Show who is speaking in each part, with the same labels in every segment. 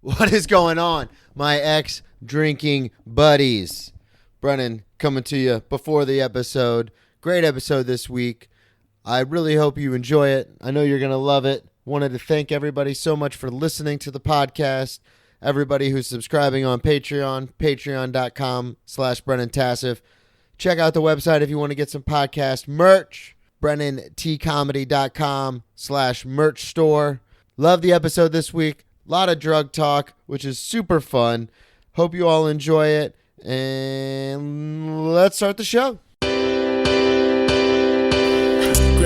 Speaker 1: What is going on, my ex-drinking buddies? Brennan coming to you before the episode. Great episode this week. I really hope you enjoy it. I know you're going to love it. Wanted to thank everybody so much for listening to the podcast. Everybody who's subscribing on Patreon, patreon.com/Brennan Tassif. Check out the website if you want to get some podcast merch, brennantcomedy.com/merch store. Love the episode this week. A lot of drug talk, which is super fun. Hope you all enjoy it. And let's start the show.
Speaker 2: Grab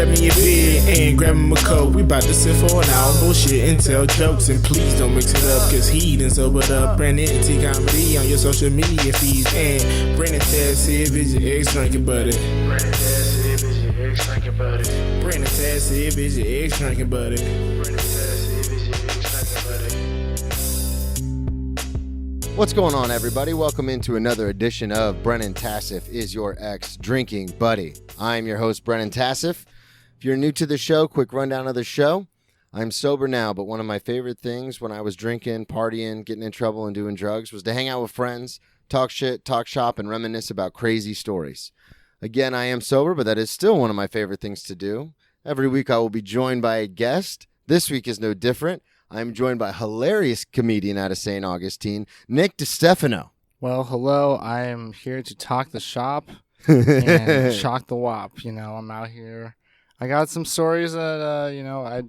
Speaker 2: me a beer and grab him a coke. We bout to sit for an hour, bullshit and tell jokes. And please don't mix it up, cause he done sobered up. Brandon T Comedy on your social media feeds. And Brandon Tassif is your ex-drinking buddy. Brandon Tassif is your ex-drinking buddy. Brandon Tassif is your ex-drinking buddy. Brandon Tassif is your ex-drinking buddy.
Speaker 1: What's going on, everybody? Welcome into another edition of Brennan Tassif is your ex-drinking buddy. I'm your host, Brennan Tassif. If you're new to the show, quick rundown of the show. I'm sober now, but one of my favorite things when I was drinking, partying, getting in trouble, and doing drugs was to hang out with friends, talk shit, talk shop, and reminisce about crazy stories. Again, I am sober, but that is still one of my favorite things to do. Every week I will be joined by a guest. This week is no different. I'm joined by a hilarious comedian out of St. Augustine, Nick Distefano.
Speaker 3: Well, hello. I am here to talk the shop and shock the wop. You know, I'm out here. I got some stories that, I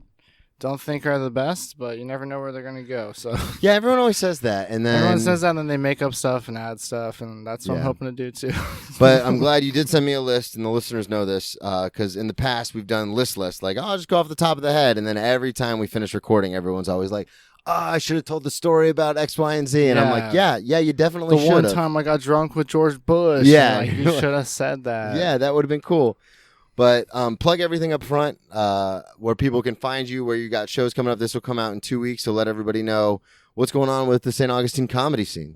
Speaker 3: don't think are the best, but you never know where they're going to go. So
Speaker 1: Yeah, everyone always says that. And then
Speaker 3: everyone says that, and then they make up stuff and add stuff, and that's what I'm hoping to do, too.
Speaker 1: But I'm glad you did send me a list, and the listeners know this, because in the past we've done lists, like, I'll just go off the top of the head, and then every time we finish recording, everyone's always like, I should have told the story about X, Y, and Z. And I'm like, yeah, you definitely should have.
Speaker 3: The one time I got drunk with George Bush.
Speaker 1: Yeah.
Speaker 3: You should have said that.
Speaker 1: Yeah, that would have been cool. But plug everything up front, where people can find you, where you got shows coming up. This will come out in 2 weeks, so let everybody know what's going on with the St. Augustine comedy scene.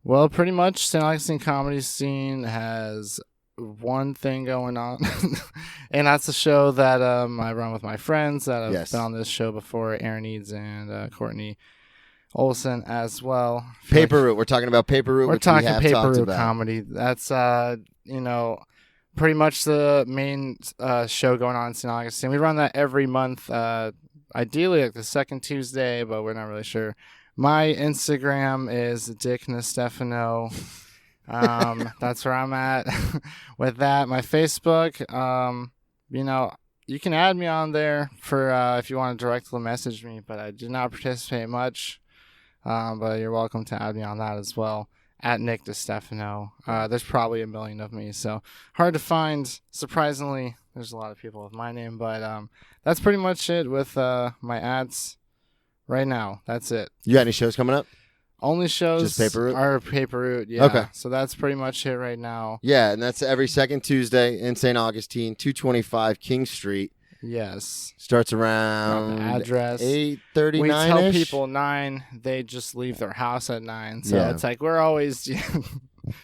Speaker 3: Well, pretty much St. Augustine comedy scene has one thing going on, and that's a show that I run with my friends that have been on this show before, Aaron Eads and Courtney Olson as well.
Speaker 1: Paper Route. We're talking about Paper Route.
Speaker 3: We're talking Paper Route comedy. That's, pretty much the main show going on in St. Augustine. We run that every month, ideally like the second Tuesday, but we're not really sure. My Instagram is Dick Distefano. That's where I'm at with that. My Facebook, you can add me on there for if you want to directly message me, but I do not participate much. But you're welcome to add me on that as well. At Nick Distefano. There's probably a million of me, so hard to find. Surprisingly, there's a lot of people with my name, but that's pretty much it with my ads right now. That's it.
Speaker 1: You got any shows coming up?
Speaker 3: Only shows
Speaker 1: Just Paper Route?
Speaker 3: are Paper Route, yeah. Okay. So that's pretty much it right now.
Speaker 1: Yeah, and that's every second Tuesday in St. Augustine, 225 King Street.
Speaker 3: Yes.
Speaker 1: Starts around
Speaker 3: address
Speaker 1: 8:39.
Speaker 3: We tell people 9, they just leave their house at 9. So it's like we're always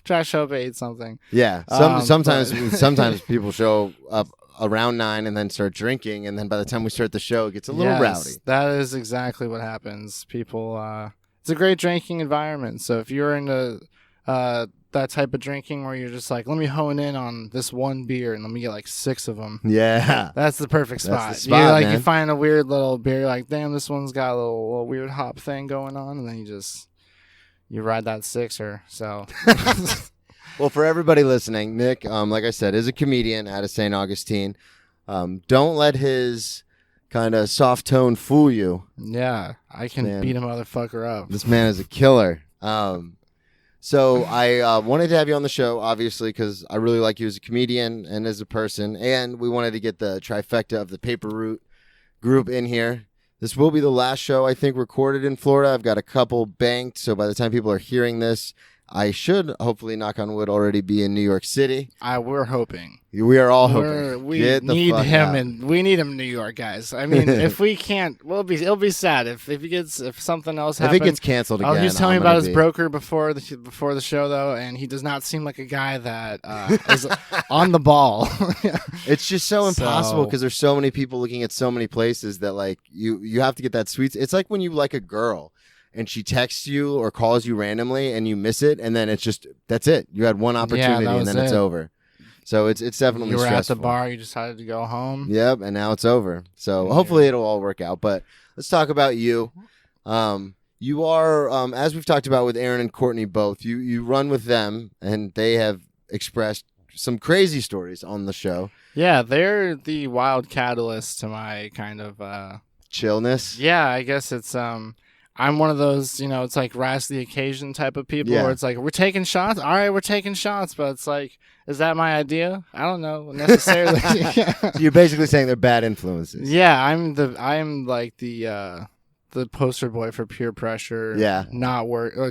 Speaker 3: try to show up at 8 something.
Speaker 1: Yeah. Sometimes people show up around 9 and then start drinking, and then by the time we start the show, it gets a little rowdy.
Speaker 3: That is exactly what happens. People it's a great drinking environment. So if you're into that type of drinking where you're just like, let me hone in on this one beer and let me get like 6 of them.
Speaker 1: Yeah.
Speaker 3: That's the perfect spot.
Speaker 1: That's the spot, man.
Speaker 3: You find a weird little beer, you're like, damn, this one's got a little weird hop thing going on. And then you ride that 6er. So.
Speaker 1: Well, for everybody listening, Nick, like I said, is a comedian out of St. Augustine. Don't let his kind of soft tone fool you.
Speaker 3: Yeah. I can beat a motherfucker up.
Speaker 1: This man is a killer. So I wanted to have you on the show, obviously, because I really like you as a comedian and as a person, and we wanted to get the trifecta of the Paper Route group in here. This will be the last show, I think, recorded in Florida. I've got a couple banked, so by the time people are hearing this, I should, hopefully, knock on wood, already be in New York City.
Speaker 3: We're hoping.
Speaker 1: We are all hoping.
Speaker 3: We need him in New York, guys. I mean, if we can't, it'll be sad if something else happens.
Speaker 1: If it gets canceled again.
Speaker 3: He was telling me about his broker before the show, though, and he does not seem like a guy that is on the ball.
Speaker 1: It's just so impossible because there's so many people looking at so many places that like you have to get that sweet. It's like when you like a girl. and she texts you or calls you randomly and you miss it, and then that's it. You had one opportunity and then it's over. So it's definitely
Speaker 3: you were
Speaker 1: stressful.
Speaker 3: at the bar, you decided to go home.
Speaker 1: Yep, and now it's over. So hopefully it'll all work out. But let's talk about you. You are, as we've talked about with Aaron and Courtney both, you run with them, and they have expressed some crazy stories on the show.
Speaker 3: Yeah, they're the wild catalyst to my kind of
Speaker 1: chillness.
Speaker 3: Yeah, I guess it's I'm one of those, it's like rise to the occasion type of people where it's like, we're taking shots. All right, we're taking shots. But it's like, is that my idea? I don't know necessarily.
Speaker 1: So you're basically saying they're bad influences.
Speaker 3: Yeah, I'm like the poster boy for peer pressure.
Speaker 1: Yeah.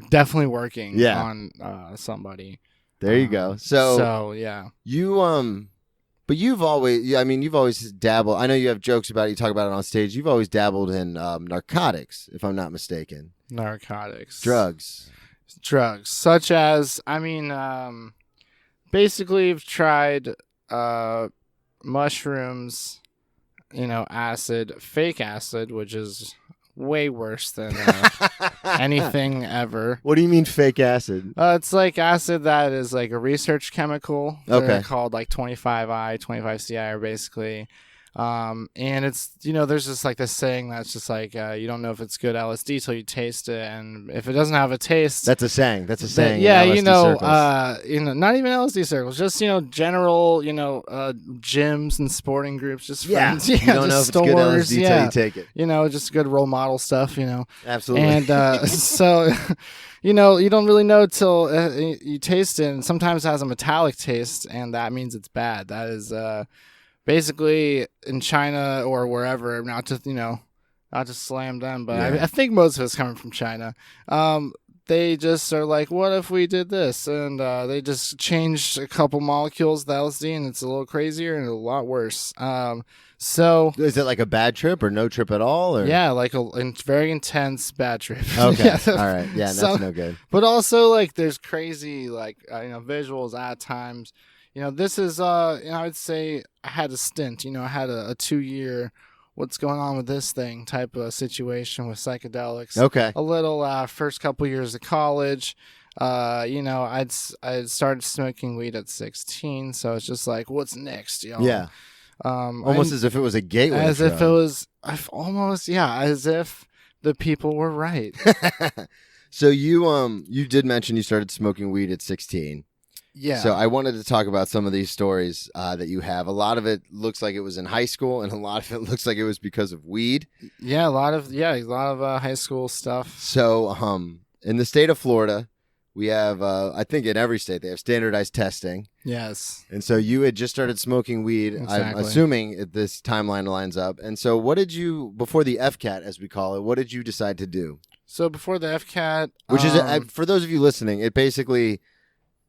Speaker 3: Definitely working on somebody.
Speaker 1: There you go. So
Speaker 3: yeah.
Speaker 1: But you've always dabbled. I know you have jokes about it. You talk about it on stage. You've always dabbled in narcotics, if I'm not mistaken.
Speaker 3: Narcotics.
Speaker 1: Drugs.
Speaker 3: Such as, basically I've tried mushrooms, acid, fake acid, which is way worse than anything ever.
Speaker 1: What do you mean fake acid?
Speaker 3: It's like acid that is like a research chemical.
Speaker 1: Okay.
Speaker 3: They're called like 25I, 25CI, or basically. And it's, there's just like this saying that's just like, you don't know if it's good LSD till you taste it. And if it doesn't have a taste.
Speaker 1: That's a saying.
Speaker 3: Yeah,
Speaker 1: in LSD circles.
Speaker 3: Not even LSD circles, just, general, gyms and sporting groups, just friends.
Speaker 1: Yeah. You don't know if it's good LSD till you take it.
Speaker 3: Just good role model stuff,
Speaker 1: Absolutely.
Speaker 3: And so, you don't really know till you taste it. And sometimes it has a metallic taste, and that means it's bad. That is, basically in China or wherever, not to slam them, but I think most of it's coming from China. They just are like, what if we did this? And they just changed a couple molecules of the LSD, and it's a little crazier and a lot worse. So
Speaker 1: is it like a bad trip or no trip at all? Or?
Speaker 3: Yeah, like a very intense bad trip.
Speaker 1: Okay, all right, yeah, that's no good.
Speaker 3: But also, like, there's crazy, like, visuals at times. This is, I'd say I had a stint, I had a 2-year, what's going on with this thing type of situation with psychedelics.
Speaker 1: Okay.
Speaker 3: A little, first couple years of college, I'd started smoking weed at 16. So it's just like, what's next?
Speaker 1: Yeah. Almost as if it was a gateway.
Speaker 3: As if the people were right.
Speaker 1: So you did mention you started smoking weed at 16.
Speaker 3: Yeah.
Speaker 1: So I wanted to talk about some of these stories that you have. A lot of it looks like it was in high school, and a lot of it looks like it was because of weed.
Speaker 3: Yeah, a lot of high school stuff.
Speaker 1: So in the state of Florida, we have, I think in every state, they have standardized testing.
Speaker 3: Yes.
Speaker 1: And so you had just started smoking weed.
Speaker 3: Exactly.
Speaker 1: I'm assuming this timeline lines up. And so what did you, before the FCAT, as we call it, what did you decide to do?
Speaker 3: So before the FCAT...
Speaker 1: Which is, for those of you listening, it basically...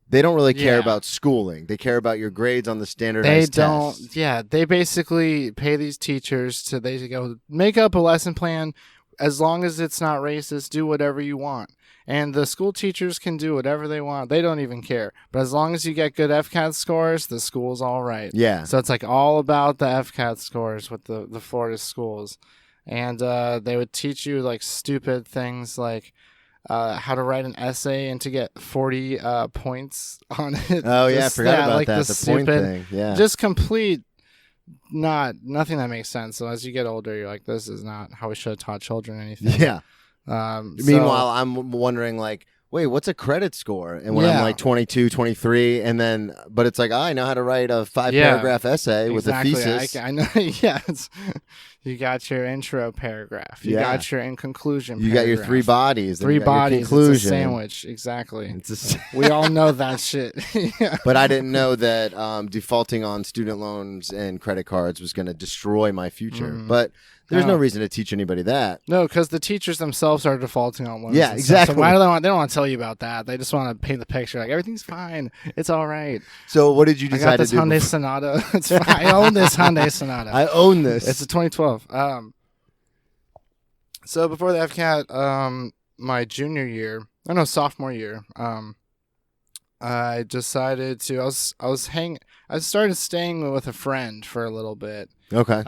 Speaker 1: They don't really care about schooling. They care about your grades on the standardized tests.
Speaker 3: Yeah, they basically pay these teachers to go make up a lesson plan. As long as it's not racist, do whatever you want. And the school teachers can do whatever they want. They don't even care. But as long as you get good FCAT scores, the school's all right.
Speaker 1: Yeah.
Speaker 3: So it's like all about the FCAT scores with the Florida schools. And they would teach you like stupid things like how to write an essay and to get 40 points on it.
Speaker 1: Oh, yeah, I forgot about
Speaker 3: like
Speaker 1: that. The point thing. Yeah.
Speaker 3: Just complete nothing that makes sense. So as you get older, you're like, this is not how we should have taught children anything.
Speaker 1: Yeah. Meanwhile, I'm wondering, like, wait, what's a credit score? And when I'm like 22, 23, and then, but it's like, I know how to write a 5-paragraph essay with a thesis.
Speaker 3: I know. Yeah. You got your intro paragraph. You got your in conclusion paragraph.
Speaker 1: You got your 3 bodies.
Speaker 3: 3 bodies.
Speaker 1: Conclusion.
Speaker 3: It's a sandwich. Exactly. We all know that shit. Yeah.
Speaker 1: But I didn't know that defaulting on student loans and credit cards was going to destroy my future. But there's no reason to teach anybody that.
Speaker 3: No, because the teachers themselves are defaulting on loans.
Speaker 1: Yeah, exactly.
Speaker 3: So why do they don't want to tell you about that? They just want to paint the picture like everything's fine. It's all right.
Speaker 1: So what did you decide to do?
Speaker 3: I got this Hyundai Sonata. It's fine. I own this Hyundai Sonata.
Speaker 1: I own this.
Speaker 3: It's a 2012. So before the FCAT, my sophomore year, I decided to. I started staying with a friend for a little bit.
Speaker 1: Okay.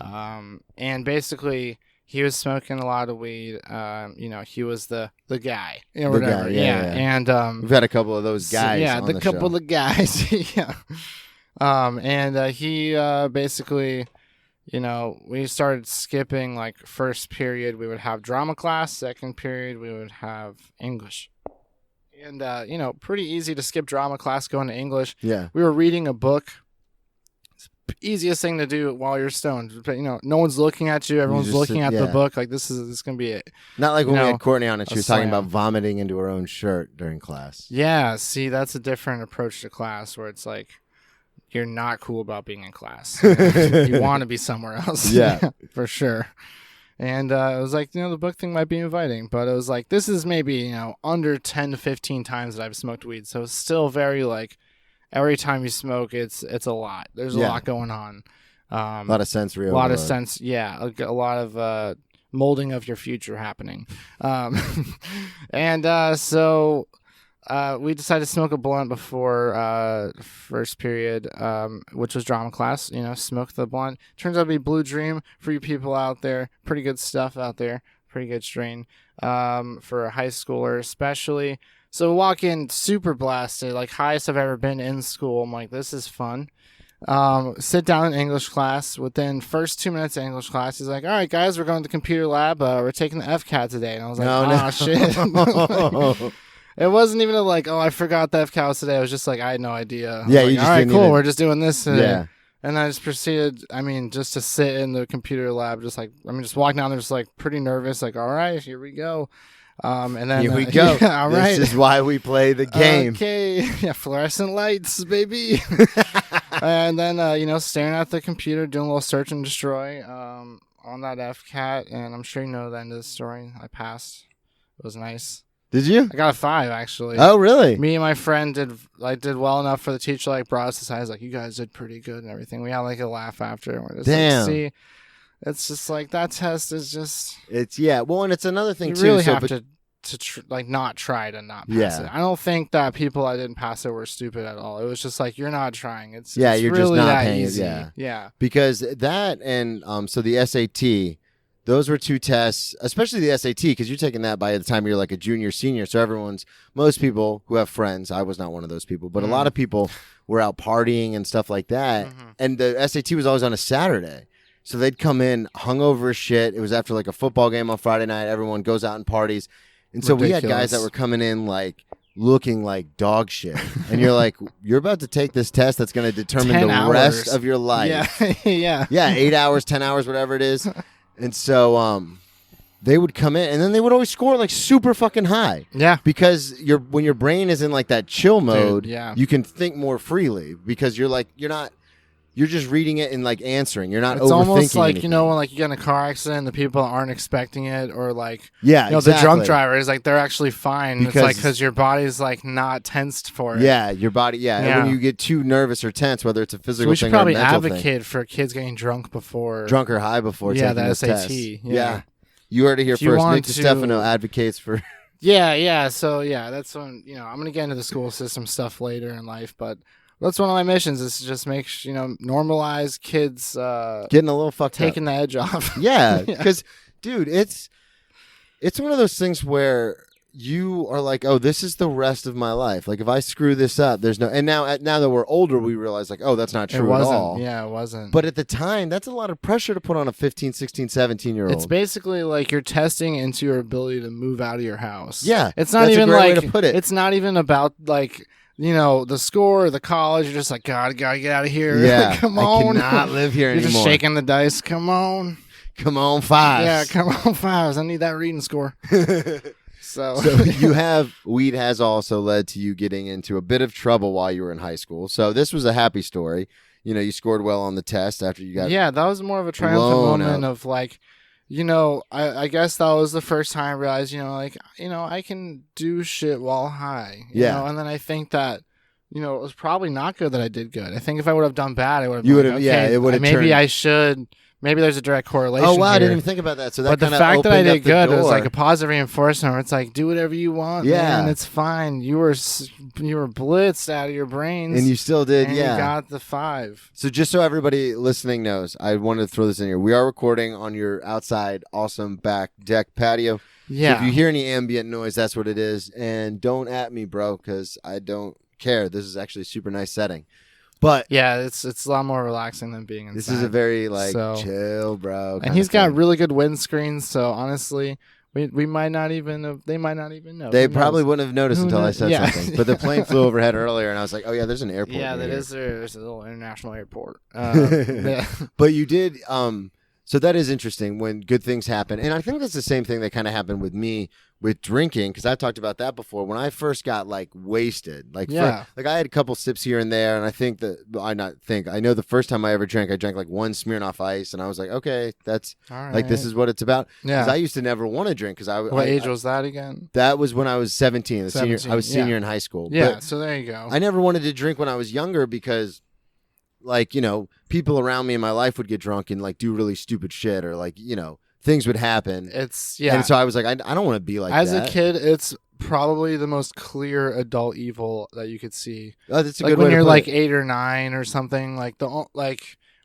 Speaker 3: And basically he was smoking a lot of weed. He was the guy,
Speaker 1: The
Speaker 3: whatever.
Speaker 1: guy, yeah.
Speaker 3: And
Speaker 1: We've had a couple of those guys.
Speaker 3: yeah,
Speaker 1: on
Speaker 3: the
Speaker 1: the
Speaker 3: couple
Speaker 1: show.
Speaker 3: of guys. Yeah. He basically, we started skipping like first period. We would have drama class. Second period, we would have English. And, pretty easy to skip drama class going to English.
Speaker 1: Yeah.
Speaker 3: We were reading a book. It's the easiest thing to do while you're stoned. But, no one's looking at you. Everyone's
Speaker 1: just
Speaker 3: looking
Speaker 1: sit-
Speaker 3: at
Speaker 1: yeah.
Speaker 3: the book. Like, this is going to be it.
Speaker 1: Not like when we
Speaker 3: No,
Speaker 1: had Courtney on and she
Speaker 3: a
Speaker 1: was talking
Speaker 3: slam.
Speaker 1: about vomiting into her own shirt during class.
Speaker 3: Yeah, see, that's a different approach to class where it's like, you're not cool about being in class. You want to be somewhere else.
Speaker 1: Yeah.
Speaker 3: For sure. And it was like, the book thing might be inviting, but it was like, this is maybe, under 10 to 15 times that I've smoked weed. So it's still very like, every time you smoke, it's a lot. There's a lot going on.
Speaker 1: A lot of sensory
Speaker 3: A lot of
Speaker 1: overload.
Speaker 3: sense. Yeah. A lot of molding of your future happening. So we decided to smoke a blunt before first period, which was drama class. Smoke the blunt. Turns out to be Blue Dream for you people out there. Pretty good stuff out there. Pretty good strain for a high schooler, especially. So walk in super blasted, like highest I've ever been in school. I'm like, this is fun. Sit down in English class. Within first 2 minutes of English class, he's like, all right, guys, we're going to the computer lab. We're taking the FCAT today. And I was like, shit. It wasn't even like, I forgot the FCAT today. I was just like, I had no idea.
Speaker 1: Yeah,
Speaker 3: like,
Speaker 1: you just
Speaker 3: all right,
Speaker 1: didn't
Speaker 3: cool.
Speaker 1: even-
Speaker 3: We're just doing this today.
Speaker 1: Yeah.
Speaker 3: And I just proceeded, just to sit in the computer lab, just walking down there, just like pretty nervous, like, all right, here we go. And then
Speaker 1: Here we go.
Speaker 3: Yeah, all right.
Speaker 1: This is why we play the game.
Speaker 3: Okay, yeah, fluorescent lights, baby. And then, staring at the computer, doing a little search and destroy on that FCAT. And I'm sure you know the end of the story. I passed. It was nice.
Speaker 1: Did you?
Speaker 3: I got a 5, actually.
Speaker 1: Oh, really?
Speaker 3: Me and my friend did well enough for the teacher, like, brought us aside. He's like, you guys did pretty good and everything. We had, like, a laugh after. And we're just
Speaker 1: Damn.
Speaker 3: like, see, it's just like, that test is just,
Speaker 1: It's well, and it's another thing
Speaker 3: you
Speaker 1: too.
Speaker 3: really
Speaker 1: so,
Speaker 3: have
Speaker 1: but-
Speaker 3: to not try to not pass
Speaker 1: Yeah.
Speaker 3: it. I don't think that people that didn't pass it were stupid at all. It was just like, you're not trying. It's
Speaker 1: Yeah,
Speaker 3: it's
Speaker 1: you're just
Speaker 3: really
Speaker 1: not
Speaker 3: that
Speaker 1: paying it,
Speaker 3: easy.
Speaker 1: yeah.
Speaker 3: Yeah.
Speaker 1: because that and so the SAT, those were 2 tests, especially the SAT, because you're taking that by the time you're like a junior, senior. So most people who have friends, I was not one of those people, but a lot of people were out partying and stuff like that. And the SAT was always on a Saturday. So they'd come in hungover as shit. It was after like a football game on Friday night. Everyone goes out and parties. And so we had guys that were coming in like looking like dog shit. And you're like, you're about to take this test that's going to determine
Speaker 3: 10
Speaker 1: the rest
Speaker 3: hours.
Speaker 1: of your life.
Speaker 3: Yeah. Yeah.
Speaker 1: Yeah, 8 hours, 10 hours, whatever it is. And so they would come in, and then they would always score like super fucking high.
Speaker 3: Yeah.
Speaker 1: Because when your brain is in like that chill mode,
Speaker 3: yeah.
Speaker 1: you can think more freely because you're just reading it and like answering. You're not
Speaker 3: It's
Speaker 1: overthinking
Speaker 3: almost like,
Speaker 1: anything.
Speaker 3: when like you get in a car accident, the people aren't expecting it, or like,
Speaker 1: Yeah,
Speaker 3: the
Speaker 1: exactly.
Speaker 3: drunk driver is like, they're actually fine. It's like,
Speaker 1: Because-
Speaker 3: because your body's like not tensed for it.
Speaker 1: Yeah, your body. Yeah,
Speaker 3: Yeah.
Speaker 1: and when you get too nervous or tense, whether it's a
Speaker 3: So
Speaker 1: physical
Speaker 3: we should
Speaker 1: thing or a
Speaker 3: probably
Speaker 1: mental thing,
Speaker 3: advocate for kids getting drunk before.
Speaker 1: drunk or high before
Speaker 3: Yeah,
Speaker 1: taking
Speaker 3: the
Speaker 1: this
Speaker 3: SAT,
Speaker 1: test.
Speaker 3: yeah.
Speaker 1: You heard it here
Speaker 3: If you
Speaker 1: first.
Speaker 3: want
Speaker 1: Nick
Speaker 3: to-
Speaker 1: Distefano advocates for.
Speaker 3: Yeah. So yeah, that's when I'm gonna get into the school system stuff later in life, but that's one of my missions is to just make normalize kids
Speaker 1: Getting a little fucked
Speaker 3: taking
Speaker 1: up.
Speaker 3: the edge off.
Speaker 1: Yeah,
Speaker 3: Yeah.
Speaker 1: because, dude, it's one of those things where you are like, oh, this is the rest of my life. Like, if I screw this up, there's no. And now that we're older, we realize, like, oh, that's not
Speaker 3: It
Speaker 1: true at
Speaker 3: wasn't.
Speaker 1: all.
Speaker 3: Yeah, it wasn't.
Speaker 1: But at the time, that's a lot of pressure to put on a 15, 16, 17-year-old.
Speaker 3: it's basically like you're testing into your ability to move out of your house.
Speaker 1: Yeah,
Speaker 3: It's not
Speaker 1: that's a
Speaker 3: even
Speaker 1: great way
Speaker 3: like
Speaker 1: to put it.
Speaker 3: It's not even about like the score or the college. You're just like, gotta get out of here.
Speaker 1: Yeah,
Speaker 3: Come
Speaker 1: I
Speaker 3: on.
Speaker 1: cannot live here
Speaker 3: You're
Speaker 1: anymore.
Speaker 3: just shaking the dice. Come on.
Speaker 1: Come on, fives.
Speaker 3: Yeah, come on, fives. I need that reading score. So
Speaker 1: Weed has also led to you getting into a bit of trouble while you were in high school. So this was a happy story. You scored well on the test after you got.
Speaker 3: yeah, that was more of a triumphant
Speaker 1: blown
Speaker 3: moment
Speaker 1: up.
Speaker 3: of like, I guess that was the first time I realized, I can do shit while high.
Speaker 1: Yeah.
Speaker 3: And then I think that you know, it was probably not good that I did good. I think if I would have done bad, I would have.
Speaker 1: You
Speaker 3: would
Speaker 1: have, it would have.
Speaker 3: Maybe I should. Maybe there's a direct correlation.
Speaker 1: Oh wow,
Speaker 3: here.
Speaker 1: I didn't even think about that. So that
Speaker 3: but the fact that I did good was like a positive reinforcement. Where it's like, do whatever you want.
Speaker 1: Yeah,
Speaker 3: man, it's fine. You were blitzed out of your brains,
Speaker 1: and you still did.
Speaker 3: And
Speaker 1: yeah,
Speaker 3: you got the 5.
Speaker 1: So just so everybody listening knows, I wanted to throw this in here. We are recording on your outside, awesome back deck patio.
Speaker 3: Yeah.
Speaker 1: So if you hear any ambient noise, that's what it is. And don't at me, bro, because I don't care. This is actually a super nice setting. But
Speaker 3: yeah, it's a lot more relaxing than being inside.
Speaker 1: This is a very chill, bro.
Speaker 3: And he's got really good windscreens, so honestly, we might not even they might not even know.
Speaker 1: They probably wouldn't have noticed until I said something. But the plane flew overhead earlier, and I was like, oh yeah, there's an airport.
Speaker 3: Yeah,
Speaker 1: that is
Speaker 3: there's a little international airport.
Speaker 1: But you did so that is interesting when good things happen. And I think that's the same thing that kind of happened with me with drinking, because I talked about that before. When I first got wasted, I had a couple sips here and there, and I know the first time I ever drank, I drank one Smirnoff Ice, and I was like, okay, that's
Speaker 3: all right.
Speaker 1: This is what it's about.
Speaker 3: Yeah,
Speaker 1: because I used to never want to drink. Because
Speaker 3: what age was that again?
Speaker 1: That was when I was 17. I was senior in high school.
Speaker 3: Yeah,
Speaker 1: but
Speaker 3: so there you go.
Speaker 1: I never wanted to drink when I was younger because, people around me in my life would get drunk and do really stupid shit, or things would happen.
Speaker 3: And
Speaker 1: so I was like, I don't want to be like
Speaker 3: as
Speaker 1: that.
Speaker 3: As a kid, it's probably the most clear adult evil that you could see.
Speaker 1: Oh, that's a good way to put it.
Speaker 3: When you're 8 or 9 or something,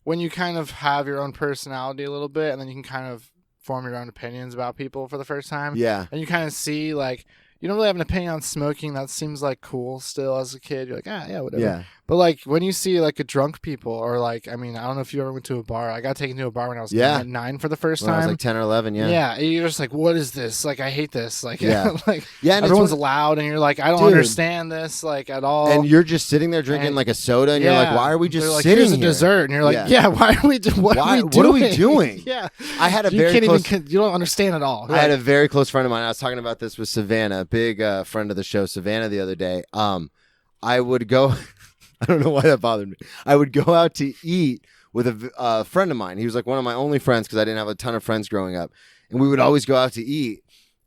Speaker 3: when you kind of have your own personality a little bit, and then you can kind of form your own opinions about people for the first time.
Speaker 1: Yeah.
Speaker 3: And you kind of see you don't really have an opinion on smoking. That seems cool still as a kid. You're yeah, whatever.
Speaker 1: Yeah.
Speaker 3: But when you see a drunk people, or I don't know if you ever went to a bar. I got taken to a bar when I was 9 for the first time.
Speaker 1: I was 10 or 11. Yeah.
Speaker 3: Yeah. You're just what is this? I hate this.
Speaker 1: Yeah.
Speaker 3: And everyone's loud, and you're I don't understand this at all.
Speaker 1: And you're just sitting there drinking a soda, and you're why are we just sitting
Speaker 3: here's
Speaker 1: here?
Speaker 3: A dessert, and you're why are we? What are we doing? Yeah.
Speaker 1: I had a
Speaker 3: you don't understand at all.
Speaker 1: I had a very close friend of mine. I was talking about this with Savannah, a big friend of the show, Savannah, the other day. I would go. I don't know why that bothered me. I would go out to eat with a friend of mine. He was one of my only friends because I didn't have a ton of friends growing up. And we would always go out to eat.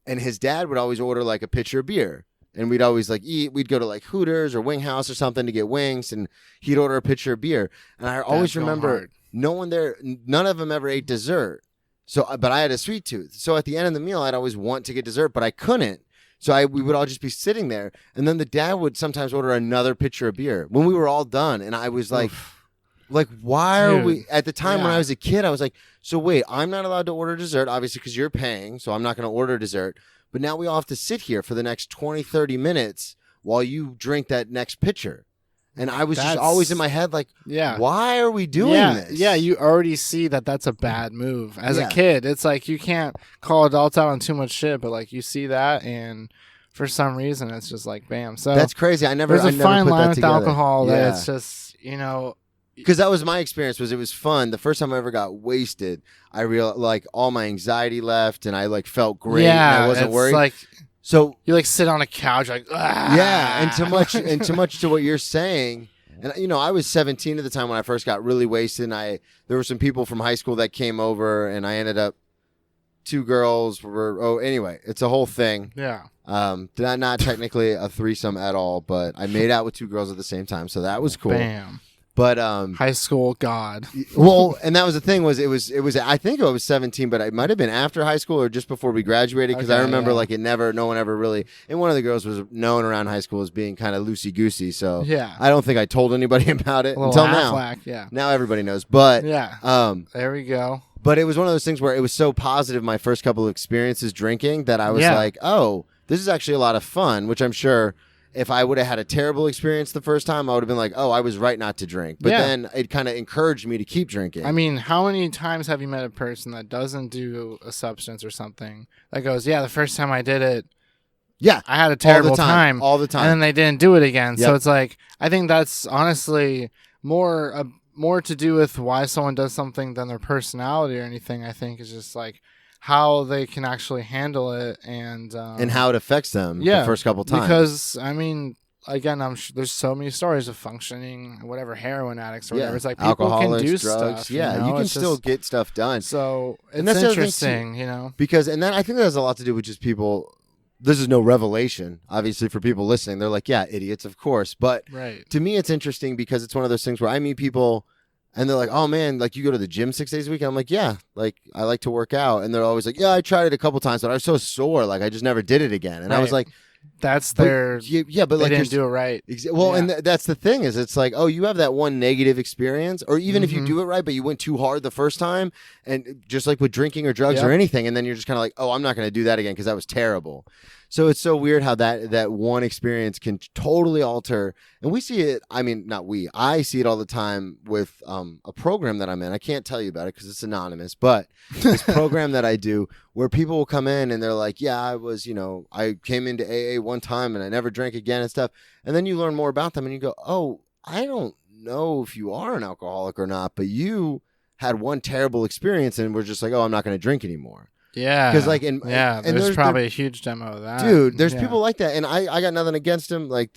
Speaker 1: And his dad would always order a pitcher of beer. And we'd always eat. We'd go to Hooters or Wing House or something to get wings. And he'd order a pitcher of beer. And I always remember no one there, none of them ever ate dessert. But I had a sweet tooth. So at the end of the meal, I'd always want to get dessert, but I couldn't. So we would all just be sitting there, and then the dad would sometimes order another pitcher of beer when we were all done, and I was why are we? At the time when I was a kid, I was so wait, I'm not allowed to order dessert, obviously, because you're paying, so I'm not going to order dessert. But now we all have to sit here for the next 20, 30 minutes while you drink that next pitcher. And I was just always in my head why are we doing this?
Speaker 3: Yeah, you already see that that's a bad move. As a kid, it's you can't call adults out on too much shit, but you see that, and for some reason, it's just bam. So
Speaker 1: that's crazy. There's
Speaker 3: a fine line with alcohol that it's just,
Speaker 1: because that was my experience. It was fun. The first time I ever got wasted, I realized all my anxiety left, and I felt great.
Speaker 3: Yeah,
Speaker 1: and I wasn't worried. So
Speaker 3: you sit on a couch
Speaker 1: yeah, and too much to what you're saying. And I was 17 at the time when I first got really wasted. And there were some people from high school that came over, and I ended up 2 girls were anyway, it's a whole thing.
Speaker 3: Yeah.
Speaker 1: Not technically a threesome at all, but I made out with 2 girls at the same time, so that was cool.
Speaker 3: Bam.
Speaker 1: But
Speaker 3: high school, God.
Speaker 1: Well, and that was the thing was it was I think I was 17, but it might have been after high school or just before we graduated, because I remember no one ever really. And one of the girls was known around high school as being kind of loosey goosey, so
Speaker 3: yeah,
Speaker 1: I don't think I told anybody about it until now.
Speaker 3: Yeah,
Speaker 1: now everybody knows. But
Speaker 3: yeah, there we go.
Speaker 1: But it was one of those things where it was so positive my first couple of experiences drinking that I was oh, this is actually a lot of fun, which I'm sure. If I would have had a terrible experience the first time, I would have been oh, I was right not to drink. But then it kind of encouraged me to keep drinking.
Speaker 3: I mean, how many times have you met a person that doesn't do a substance or something that goes, the first time I did it, I had a terrible time.
Speaker 1: All the time.
Speaker 3: And then they didn't do it again. Yep. So it's I think that's honestly more to do with why someone does something than their personality or anything. I think is just how they can actually handle it and
Speaker 1: how it affects them the first couple times.
Speaker 3: Because, I mean, again, I'm sure there's so many stories of functioning, heroin addicts or whatever. It's people
Speaker 1: alcoholics,
Speaker 3: can do
Speaker 1: drugs.
Speaker 3: stuff.
Speaker 1: Yeah, you can still get stuff done.
Speaker 3: So it's
Speaker 1: that's
Speaker 3: interesting,
Speaker 1: Because, and then I think that has a lot to do with just people this is no revelation, obviously, for people listening. They're like, yeah, idiots, of course. But
Speaker 3: Right.
Speaker 1: to me, it's interesting because it's one of those things where I meet people and they're like, oh, man, like you go to the gym 6 days a week. And I'm like, yeah, like I like to work out. And they're always like, yeah, I tried it a couple times, but I was so sore. Like I just never did it again. And I was like,
Speaker 3: that's their.
Speaker 1: yeah, but
Speaker 3: they
Speaker 1: like
Speaker 3: didn't do it right.
Speaker 1: Well,
Speaker 3: Yeah.
Speaker 1: and that's the thing is, it's like, oh, you have that one negative experience, or even if you do it right, but you went too hard the first time, and just like with drinking or drugs or anything, and then you're just kind of like, oh, I'm not going to do that again because that was terrible. So it's so weird how that one experience can totally alter, and we see it. I mean, not we. I see it all the time with a program that I'm in. I can't tell you about it because it's anonymous, but this program that I do where people will come in and they're like, yeah, I came into AA one time and I never drank again and stuff. And then you learn more about them and you go, oh, I don't know if you are an alcoholic or not, but you had one terrible experience and we're just like, oh, I'm not going to drink anymore.
Speaker 3: Yeah.
Speaker 1: Because like,
Speaker 3: and there's probably a huge demo of that.
Speaker 1: Dude, there's people like that. And I got nothing against them. Like,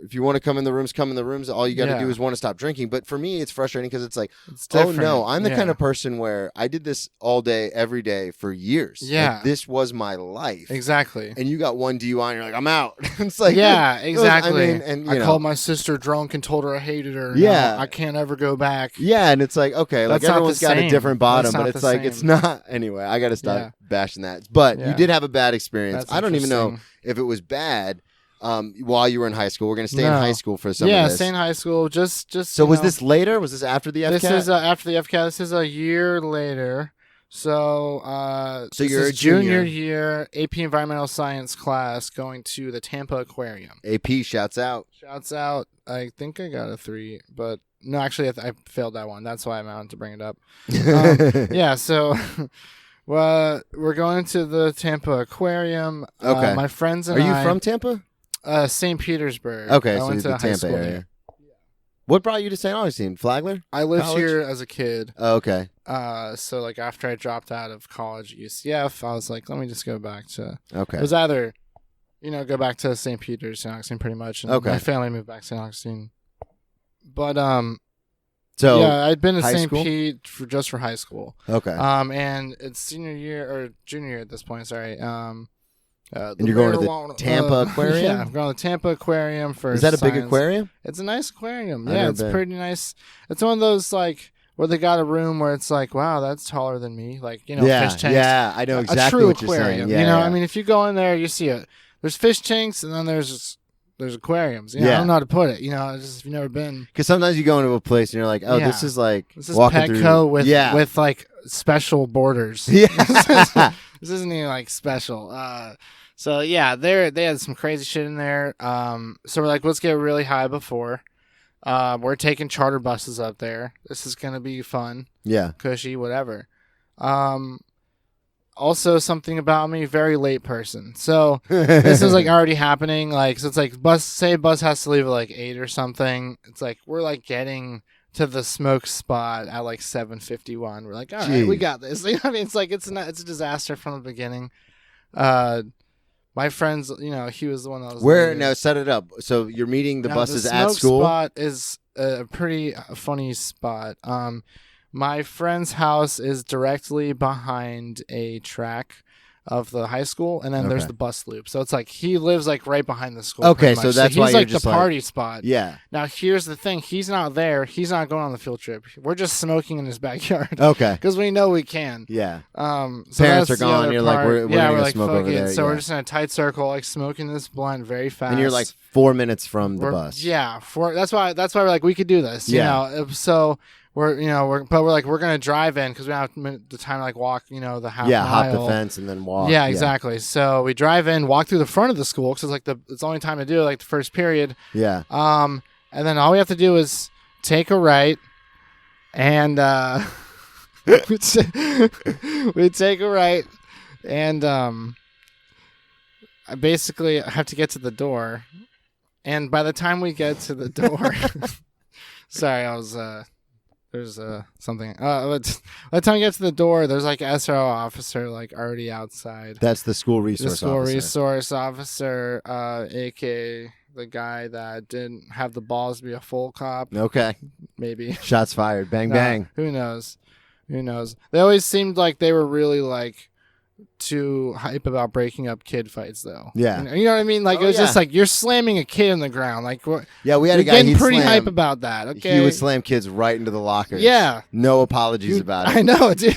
Speaker 1: if you want to come in the rooms. All you got to do is want to stop drinking. But for me, it's frustrating because it's like, oh no, I'm the kind of person where I did this all day, every day for years.
Speaker 3: Yeah.
Speaker 1: Like, this was my life.
Speaker 3: Exactly.
Speaker 1: And you got one DUI and you're like, I'm out. It's like,
Speaker 3: yeah, exactly.
Speaker 1: I
Speaker 3: called my sister drunk and told her I hated her.
Speaker 1: Yeah.
Speaker 3: No, I can't ever go back.
Speaker 1: Yeah. And it's like, okay, like everyone's got a different bottom, but it's like, it's not. Anyway, I got to stop bashing that. But you did have a bad experience. I don't even know if it was bad. While you were in high school, we're going to stay in high school for some of this.
Speaker 3: Yeah, stay in high school. Just.
Speaker 1: So was this later? Was this after the FCAT?
Speaker 3: This is after the FCAT. This is a year later. So,
Speaker 1: so you're a
Speaker 3: junior year AP Environmental Science class going to the Tampa Aquarium.
Speaker 1: AP shouts out.
Speaker 3: Shouts out. I think I got a 3, but no, actually I failed that one. That's why I'm out to bring it up. Yeah. So. Well, we're going to the Tampa Aquarium.
Speaker 1: Okay.
Speaker 3: My friends and
Speaker 1: Are you from Tampa?
Speaker 3: St. Petersburg.
Speaker 1: Okay,
Speaker 3: I
Speaker 1: so
Speaker 3: went to
Speaker 1: the
Speaker 3: high
Speaker 1: Tampa
Speaker 3: school
Speaker 1: area.
Speaker 3: there.
Speaker 1: What brought you to St. Augustine? Flagler?
Speaker 3: I lived
Speaker 1: College?
Speaker 3: here as a kid.
Speaker 1: Oh, okay.
Speaker 3: So like after I dropped out of college at UCF, I was like, let me just go back to.
Speaker 1: Okay.
Speaker 3: It was either, go back to St. Peter's, St. Augustine, pretty much. And my family moved back to St. Augustine. But
Speaker 1: so
Speaker 3: yeah, I'd been to St.
Speaker 1: school?
Speaker 3: Pete for high school.
Speaker 1: Okay.
Speaker 3: And it's senior year or junior year at this point. Sorry.
Speaker 1: And you're going to the Tampa Aquarium?
Speaker 3: Yeah, I'm going to the Tampa Aquarium for
Speaker 1: Is that a big
Speaker 3: science.
Speaker 1: aquarium?
Speaker 3: It's a nice aquarium.
Speaker 1: I've
Speaker 3: Yeah,
Speaker 1: never
Speaker 3: it's
Speaker 1: been.
Speaker 3: pretty nice. It's one of those like where they got a room where it's like, wow, that's taller than me. Like, fish tanks.
Speaker 1: Yeah, I know exactly
Speaker 3: a true
Speaker 1: what you're
Speaker 3: aquarium.
Speaker 1: saying. Yeah,
Speaker 3: I mean, if you go in there, you see it. There's fish tanks, and then there's aquariums. I don't know how to put it. It's just if you've never been.
Speaker 1: Because sometimes you go into a place and you're like, oh, this is like
Speaker 3: this is
Speaker 1: walking
Speaker 3: Petco
Speaker 1: through.
Speaker 3: with like special borders.
Speaker 1: Yeah.
Speaker 3: This isn't even like special. So yeah, they had some crazy shit in there. So we're like, let's get really high before. We're taking charter buses up there. This is gonna be fun.
Speaker 1: Yeah.
Speaker 3: Cushy, whatever. Also something about me, very late person. So this is like already happening. Like, so it's like bus has to leave at like 8 or something. It's like we're like getting to the smoke spot at like 7:51. We're like, all right, we got this. I mean, it's like it's a disaster from the beginning. My friends, he was the one that was
Speaker 1: Where?
Speaker 3: later.
Speaker 1: No, set it up. So you're meeting the buses
Speaker 3: the
Speaker 1: at
Speaker 3: smoke
Speaker 1: school?
Speaker 3: Spot is a pretty funny spot. My friend's house is directly behind a track of the high school, and then there's the bus loop. So it's like he lives like right behind the school.
Speaker 1: Okay, so that's why
Speaker 3: he's
Speaker 1: you're
Speaker 3: like
Speaker 1: just
Speaker 3: the party spot.
Speaker 1: Yeah.
Speaker 3: Now here's the thing: he's not there. He's not going on the field trip. We're just smoking in his backyard.
Speaker 1: Okay.
Speaker 3: Because we know we can.
Speaker 1: Yeah.
Speaker 3: So
Speaker 1: parents are
Speaker 3: that's the
Speaker 1: gone.
Speaker 3: other
Speaker 1: You're
Speaker 3: part.
Speaker 1: like, we're gonna
Speaker 3: like,
Speaker 1: smoke over there.
Speaker 3: So
Speaker 1: yeah.
Speaker 3: we're just in a tight circle, like smoking this blunt very fast.
Speaker 1: And you're like 4 minutes from the bus.
Speaker 3: Yeah. That's why we're like, we could do this. So we're gonna drive in because we don't have the time to like walk. The half mile.
Speaker 1: hop the fence and then walk.
Speaker 3: Yeah, exactly. So we drive in, walk through the front of the school because it's like it's the only time to do it, like the first period.
Speaker 1: Yeah.
Speaker 3: And then all we have to do is take a right, and we take a right, and I basically have to get to the door, and by the time we get to the door, sorry, I was there's something. By the time you get to the door, there's like an SRO officer like already outside.
Speaker 1: That's the school resource
Speaker 3: The school
Speaker 1: officer.
Speaker 3: resource officer, aka the guy that didn't have the balls to be a full cop.
Speaker 1: Okay.
Speaker 3: Maybe.
Speaker 1: Shots fired. Bang, bang.
Speaker 3: Who knows? They always seemed like they were really like too hype about breaking up kid fights, though.
Speaker 1: Yeah.
Speaker 3: You know what I mean? Like, it was just like, you're slamming a kid in the ground. Like,
Speaker 1: yeah, we had
Speaker 3: you're
Speaker 1: a guy
Speaker 3: getting
Speaker 1: he'd
Speaker 3: pretty
Speaker 1: slam,
Speaker 3: hype about that. Okay.
Speaker 1: He would slam kids right into the lockers.
Speaker 3: Yeah.
Speaker 1: No apologies about it.
Speaker 3: I know, dude.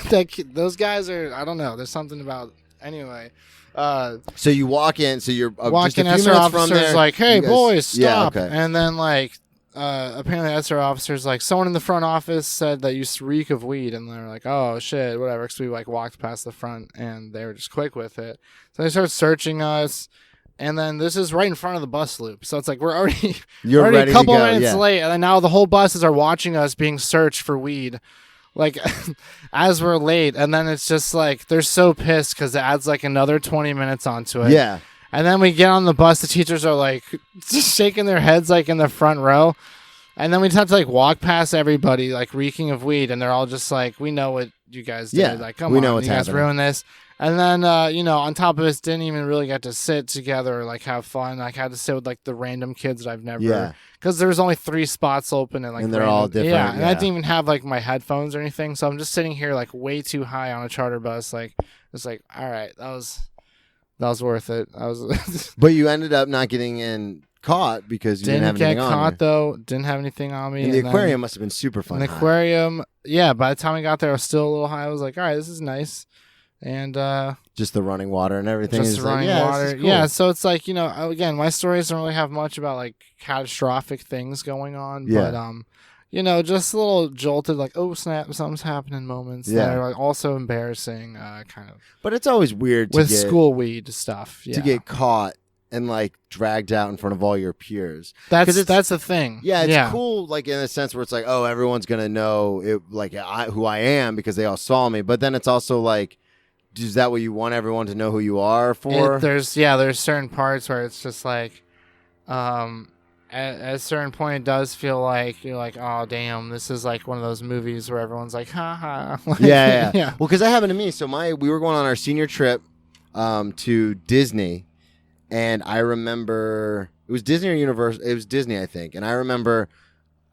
Speaker 3: Those guys are, I don't know. There's something about, anyway.
Speaker 1: So you walk in, so you're
Speaker 3: walk
Speaker 1: just
Speaker 3: in,
Speaker 1: a few
Speaker 3: SR
Speaker 1: minutes from
Speaker 3: officer's
Speaker 1: there.
Speaker 3: like, hey,
Speaker 1: you guys-
Speaker 3: boys, stop.
Speaker 1: Yeah, okay.
Speaker 3: And then, like, apparently SR officer's like, someone in the front office said that you reek of weed. And they're like, oh, shit, whatever. Because we, like, walked past the front, and they were just quick with it. So they start searching us. And then this is right in front of the bus loop. So it's like we're already,
Speaker 1: You're
Speaker 3: already
Speaker 1: ready
Speaker 3: a couple
Speaker 1: to go,
Speaker 3: minutes
Speaker 1: yeah.
Speaker 3: late. And then now the whole buses are watching us being searched for weed. Like, as we're late. And then it's just like, they're so pissed because it adds like another 20 minutes onto it.
Speaker 1: Yeah.
Speaker 3: And then we get on the bus. The teachers are like just shaking their heads like in the front row. And then we just have to like walk past everybody like reeking of weed. And they're all just like, we know what you guys did.
Speaker 1: Yeah,
Speaker 3: Like, come
Speaker 1: we
Speaker 3: on,
Speaker 1: know what's
Speaker 3: you guys
Speaker 1: happening.
Speaker 3: ruined this. And then, on top of this, didn't even really get to sit together or like have fun. Like, had to sit with like the random kids that I've never,
Speaker 1: Yeah.
Speaker 3: because there was only 3 spots open and like,
Speaker 1: And they're all
Speaker 3: random-
Speaker 1: different,
Speaker 3: Yeah, and I
Speaker 1: yeah.
Speaker 3: didn't even have like my headphones or anything. So I'm just sitting here like way too high on a charter bus. Like, it's like, all right, that was worth it. I was
Speaker 1: But you ended up not getting in caught because you didn't have
Speaker 3: get
Speaker 1: anything on
Speaker 3: caught
Speaker 1: you.
Speaker 3: though. Didn't have anything on me.
Speaker 1: And the
Speaker 3: and then-
Speaker 1: aquarium must have been super fun.
Speaker 3: The
Speaker 1: high.
Speaker 3: aquarium, yeah. By the time I got there, I was still a little high. I was like, all right, this is nice. And
Speaker 1: Just the running water and everything.
Speaker 3: just
Speaker 1: is
Speaker 3: running
Speaker 1: like, yeah,
Speaker 3: water.
Speaker 1: This is cool.
Speaker 3: Yeah, so it's like, again, my stories don't really have much about like catastrophic things going on.
Speaker 1: Yeah.
Speaker 3: But just a little jolted, like, oh snap, something's happening moments that
Speaker 1: Yeah.
Speaker 3: are like also embarrassing, kind of
Speaker 1: But it's always weird to
Speaker 3: with
Speaker 1: get,
Speaker 3: school weed stuff. Yeah.
Speaker 1: to get caught and like dragged out in front of all your peers.
Speaker 3: that's
Speaker 1: 'cause it's-
Speaker 3: that's the thing.
Speaker 1: Yeah, it's cool, like in a sense where it's like, oh, everyone's gonna know it, like who I am because they all saw me. But then it's also like, is that what you want everyone to know who you are for?
Speaker 3: There's certain parts where it's just like, at a certain point, it does feel like you're like, oh damn, this is like one of those movies where everyone's like, ha ha. Like,
Speaker 1: yeah.
Speaker 3: yeah.
Speaker 1: Well, because that happened to me. So we were going on our senior trip to Disney, and I remember it was Disney or Universal. It was Disney, I think. And I remember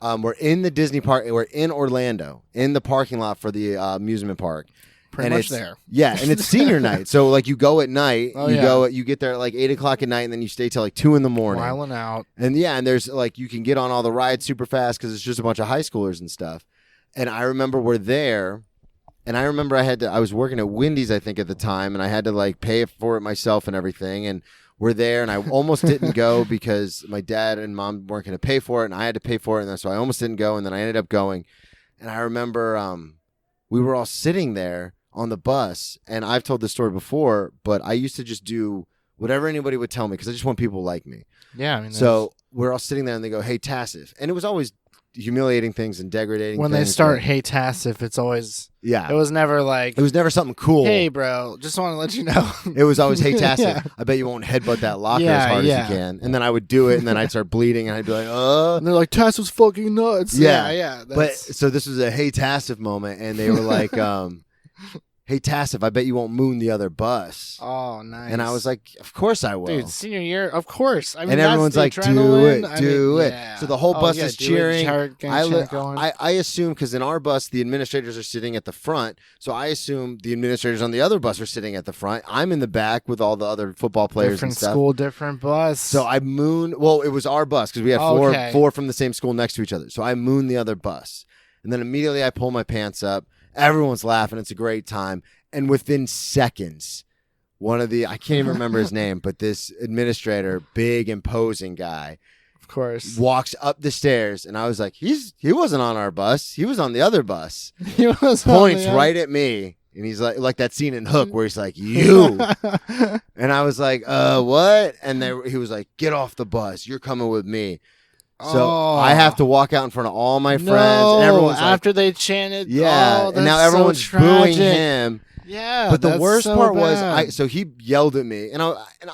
Speaker 1: we're in the Disney park. We're in Orlando in the parking lot for the amusement park.
Speaker 3: Pretty
Speaker 1: And
Speaker 3: much
Speaker 1: it's-
Speaker 3: there.
Speaker 1: Yeah, and it's senior night, so like you go at night,
Speaker 3: Oh,
Speaker 1: you get there at like 8:00 at night, and then you stay till like 2 a.m.
Speaker 3: Wiling out.
Speaker 1: And and there's like you can get on all the rides super fast because it's just a bunch of high schoolers and stuff. And I remember we're there, and I remember I was working at Wendy's I think at the time, and I had to like pay for it myself and everything. And we're there, and I almost didn't go because my dad and mom weren't going to pay for it, and I had to pay for it, and so I almost didn't go, and then I ended up going. And I remember we were all sitting there on the bus, and I've told this story before, but I used to just do whatever anybody would tell me because I just want people to like me.
Speaker 3: Yeah, I mean,
Speaker 1: So we're all sitting there, and they go, "Hey, Tassif," and it was always humiliating things and degrading.
Speaker 3: when they
Speaker 1: things,
Speaker 3: start
Speaker 1: but-
Speaker 3: hey Tassif, it's always
Speaker 1: yeah,
Speaker 3: it was never like,
Speaker 1: it was never something cool.
Speaker 3: hey bro, just want to let you know.
Speaker 1: It was always, "Hey, Tassif,
Speaker 3: Yeah.
Speaker 1: I bet you won't headbutt that locker
Speaker 3: Yeah,
Speaker 1: as hard
Speaker 3: yeah.
Speaker 1: as you can." And then I would do it, and then I'd start bleeding, and I'd be like,
Speaker 3: And they're like, Tass was fucking nuts.
Speaker 1: Yeah.
Speaker 3: yeah.
Speaker 1: But
Speaker 3: That's,
Speaker 1: so this was a "Hey, Tassif" moment, and they were like, "Hey, Tassif, I bet you won't moon the other bus."
Speaker 3: oh nice.
Speaker 1: And I was like, "Of course I will."
Speaker 3: dude, senior year, of course. I mean,
Speaker 1: and
Speaker 3: that's
Speaker 1: everyone's
Speaker 3: the
Speaker 1: like, "Do
Speaker 3: adrenaline.
Speaker 1: it,
Speaker 3: I
Speaker 1: do
Speaker 3: mean,
Speaker 1: it."
Speaker 3: yeah.
Speaker 1: So the whole
Speaker 3: Oh,
Speaker 1: bus
Speaker 3: yeah,
Speaker 1: is
Speaker 3: do it,
Speaker 1: cheering.
Speaker 3: chant going.
Speaker 1: I assume because in our bus the administrators are sitting at the front, so I assume the administrators on the other bus are sitting at the front. I'm in the back with all the other football players
Speaker 3: different
Speaker 1: and stuff.
Speaker 3: school, different bus.
Speaker 1: So I mooned. Well, it was our bus because we had
Speaker 3: Okay.
Speaker 1: four from the same school next to each other. So I mooned the other bus, and then immediately I pull my pants up. Everyone's laughing. It's a great time. And within seconds, I can't even remember his name, but this administrator, big imposing guy,
Speaker 3: of course,
Speaker 1: walks up the stairs, and I was like, he wasn't on our bus. He was on the other bus.
Speaker 3: he was
Speaker 1: Points
Speaker 3: on the-
Speaker 1: right at me, and he's like that scene in Hook where he's like, "You," and I was like, what?" And he was like, "Get off the bus. You're coming with me." So
Speaker 3: Oh.
Speaker 1: I have to walk out in front of all my friends,
Speaker 3: No,
Speaker 1: and everyone's like,
Speaker 3: after they chanted,
Speaker 1: "Yeah,"
Speaker 3: oh,
Speaker 1: and now
Speaker 3: that's so
Speaker 1: everyone's booing
Speaker 3: tragic.
Speaker 1: him.
Speaker 3: Yeah,
Speaker 1: But the
Speaker 3: that's
Speaker 1: worst
Speaker 3: so
Speaker 1: part
Speaker 3: bad.
Speaker 1: was, so he yelled at me, and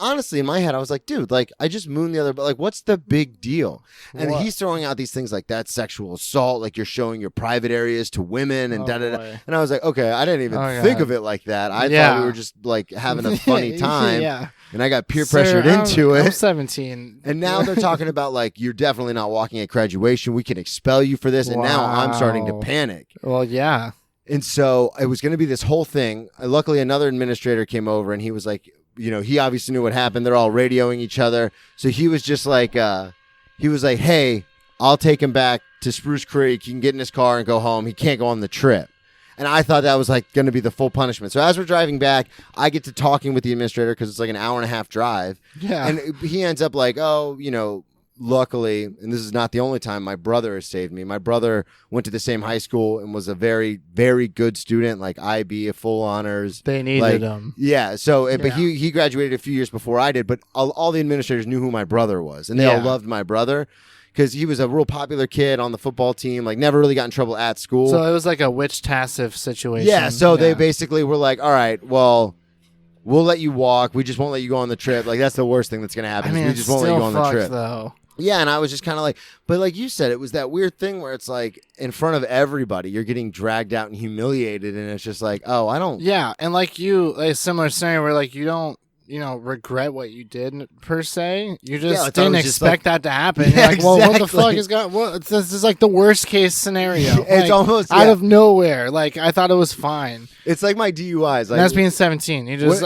Speaker 1: honestly, in my head, I was like, "Dude, like, I just mooned the other, but like, what's the big deal?" And
Speaker 3: What?
Speaker 1: he's throwing out these things like that's sexual assault, like you're showing your private areas to women, and
Speaker 3: Oh,
Speaker 1: da da da.
Speaker 3: boy.
Speaker 1: And I was like, okay, I didn't even
Speaker 3: Oh,
Speaker 1: think
Speaker 3: God.
Speaker 1: of it like that. I
Speaker 3: Yeah.
Speaker 1: thought we were just like having a funny time,
Speaker 3: yeah,
Speaker 1: and I got peer
Speaker 3: Sir,
Speaker 1: pressured into
Speaker 3: I'm
Speaker 1: it.
Speaker 3: 17,
Speaker 1: And now they're talking about like you're definitely not walking at graduation. We can expel you for this. And now I'm starting to
Speaker 3: Wow.
Speaker 1: panic.
Speaker 3: Well, yeah.
Speaker 1: And so it was going to be this whole thing. Luckily, another administrator came over, and he was like, he obviously knew what happened. They're all radioing each other. So he was just like, hey, I'll take him back to Spruce Creek. He can get in his car and go home. He can't go on the trip. And I thought that was like going to be the full punishment. So as we're driving back, I get to talking with the administrator because it's like an hour and a half drive.
Speaker 3: Yeah.
Speaker 1: And he ends up like, luckily, and this is not the only time my brother has saved me. My brother went to the same high school and was a very, very good student, like IB, a full honors.
Speaker 3: They needed him.
Speaker 1: Yeah. So, but he graduated a few years before I did. But all the administrators knew who my brother was, and they all loved my brother because he was a real popular kid on the football team. Like, never really got in trouble at school.
Speaker 3: So it was like a witch tassif situation.
Speaker 1: Yeah. So they basically were like, all right, well, we'll let you walk. We just won't let you go on the trip. Like, that's the worst thing that's going to happen.
Speaker 3: I mean,
Speaker 1: we just won't let you go on the trip.
Speaker 3: Though.
Speaker 1: Yeah, and I was just kind of like, but like you said, it was that weird thing where it's like in front of everybody, you're getting dragged out and humiliated, and it's just like, oh, I don't.
Speaker 3: Yeah, and like a similar scenario where like you don't, regret what you did per se. You just didn't expect that to happen. You're like, well, what the fuck is going? This is like the worst case scenario.
Speaker 1: It's almost
Speaker 3: out of nowhere. Like I thought it was fine.
Speaker 1: It's like my DUIs. Like,
Speaker 3: that's being 17. You just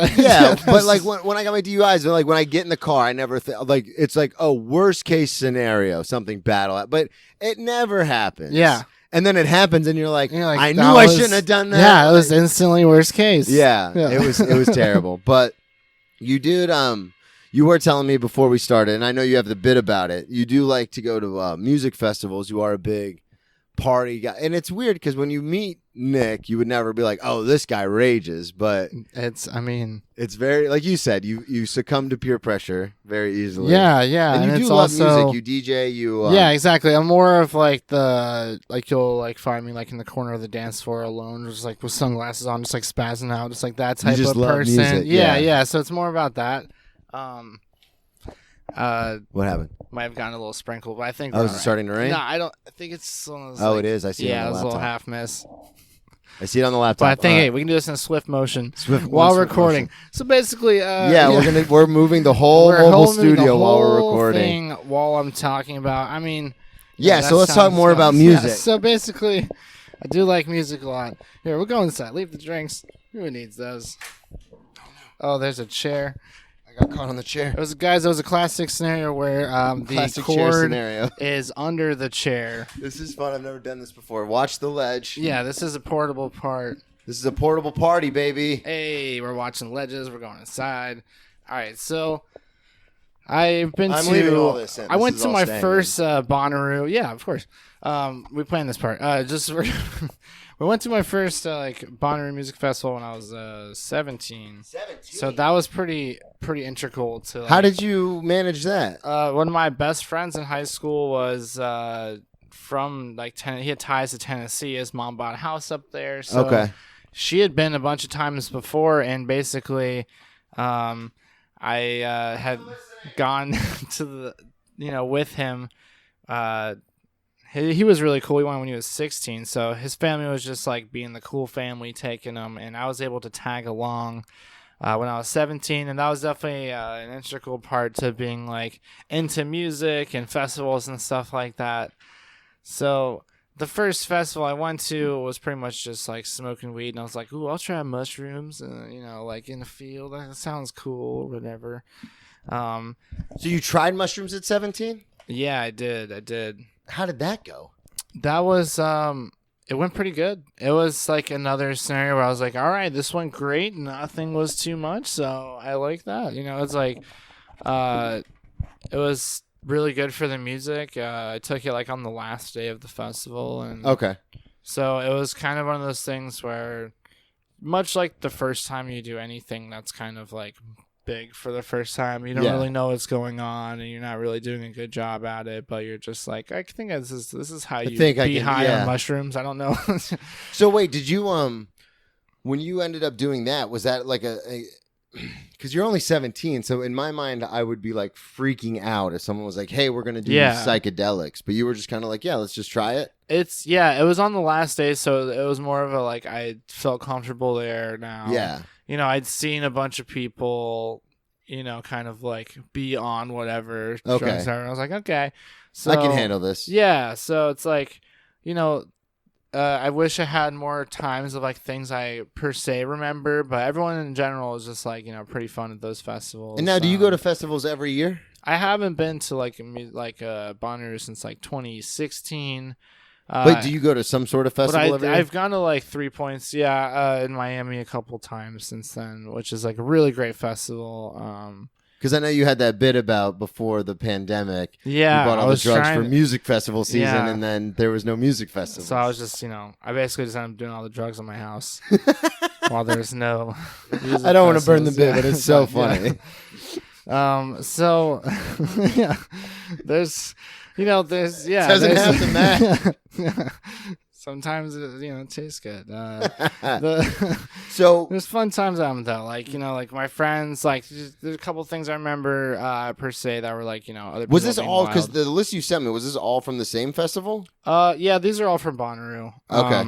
Speaker 1: but like when I got my DUIs, like when I get in the car, I never like it's like worst case scenario, something bad, but it never happens.
Speaker 3: Yeah.
Speaker 1: And then it happens, and you're like I knew I shouldn't have done that.
Speaker 3: Yeah, it was instantly worst case.
Speaker 1: Yeah. It was terrible. But you did. You were telling me before we started, and I know you have the bit about it. You do like to go to music festivals. You are a big party guy, and it's weird because when you meet Nick, you would never be like, "Oh, this guy rages," but it's very like you said. You succumb to peer pressure very easily.
Speaker 3: Yeah,
Speaker 1: and you do love music. You DJ.
Speaker 3: Yeah, exactly. I'm more of like you'll like find me like in the corner of the dance floor alone, just like with sunglasses on, just like spazzing out, just like that type of person.
Speaker 1: Music,
Speaker 3: yeah. So it's more about that.
Speaker 1: What happened?
Speaker 3: Might have gotten a little sprinkle, but I think.
Speaker 1: Oh, is it starting to rain?
Speaker 3: No, I don't. I think it's one of those.
Speaker 1: Oh, it is. I see.
Speaker 3: Yeah,
Speaker 1: it on the
Speaker 3: it was a little
Speaker 1: laptop.
Speaker 3: half miss.
Speaker 1: I see it on the laptop.
Speaker 3: But I think hey, we can do this in swift motion while recording.
Speaker 1: Motion.
Speaker 3: So basically,
Speaker 1: we're moving the whole mobile studio while we're recording.
Speaker 3: While I'm talking about, I mean,
Speaker 1: so let's talk more about music.
Speaker 3: Yeah, so basically, I do like music a lot. Here, we'll go inside. Leave the drinks. Who needs those? Oh, there's a chair.
Speaker 1: Got caught on the chair.
Speaker 3: It was a classic scenario where the cord is under the chair.
Speaker 1: This is fun. I've never done this before. Watch the ledge.
Speaker 3: Yeah, this is a portable part.
Speaker 1: This is a portable party, baby.
Speaker 3: Hey, we're watching ledges. We're going inside. All right, so I've been
Speaker 1: I'm leaving all this in.
Speaker 3: I went to my first Bonnaroo. Yeah, of course. We planned this part. We went to my first Bonnaroo Music Festival when I was 17. 17. So that was pretty integral to.
Speaker 1: How did you manage that?
Speaker 3: One of my best friends in high school was from he had ties to Tennessee. His mom bought a house up there. So she had been a bunch of times before, and basically, I had gone to the with him. He was really cool. He went when he was 16, so his family was just like being the cool family, taking him, and I was able to tag along when I was 17, and that was definitely an integral part to being like into music and festivals and stuff like that. So the first festival I went to was pretty much just like smoking weed, and I was like, "Ooh, I'll try mushrooms," like in the field. That sounds cool, or whatever.
Speaker 1: So you tried mushrooms at 17?
Speaker 3: Yeah, I did.
Speaker 1: How did that go?
Speaker 3: That was it went pretty good. It was like another scenario where I was like, all right, this went great. Nothing was too much, so I like that. It's like it was really good for the music. I took it like on the last day of the festival, and so it was kind of one of those things where, much like the first time you do anything that's kind of like big for the first time, you don't really know what's going on, and you're not really doing a good job at it, but you're just like, I think this is how you be high on mushrooms. I don't know.
Speaker 1: So wait, did you when you ended up doing that, was that like a because you're only 17, so in my mind I would be like freaking out if someone was like, hey, we're gonna do psychedelics, but you were just kind of like, yeah, let's just try it.
Speaker 3: It was on the last day, so it was more of a like, I felt comfortable there now. I'd seen a bunch of people, kind of like be on whatever drugs are. And I was like, okay, so
Speaker 1: I can handle this.
Speaker 3: Yeah, so it's like, I wish I had more times of like things I per se remember, but everyone in general is just like pretty fun at those festivals.
Speaker 1: And now, do you go to festivals every year?
Speaker 3: I haven't been to like Bonnaroo since like 2016.
Speaker 1: Wait, do you go to some sort of festival every year?
Speaker 3: I've gone to like 3 Points, in Miami a couple times since then, which is like a really great festival.
Speaker 1: Because I know you had that bit about before the pandemic.
Speaker 3: Yeah,
Speaker 1: you bought all the drugs for music festival season, and then there was no music festival.
Speaker 3: So I was just, I basically just ended up doing all the drugs in my house while there's no.
Speaker 1: I don't want to burn the bit, but it's so funny.
Speaker 3: So yeah, there's there's
Speaker 1: doesn't have to matter.
Speaker 3: Sometimes it tastes good.
Speaker 1: So
Speaker 3: there's fun times on though, like my friends, like there's a couple things I remember per se that were like other.
Speaker 1: Was this all because the list you sent me, was this all from the same festival?
Speaker 3: Yeah, these are all from Bonnaroo.
Speaker 1: Okay.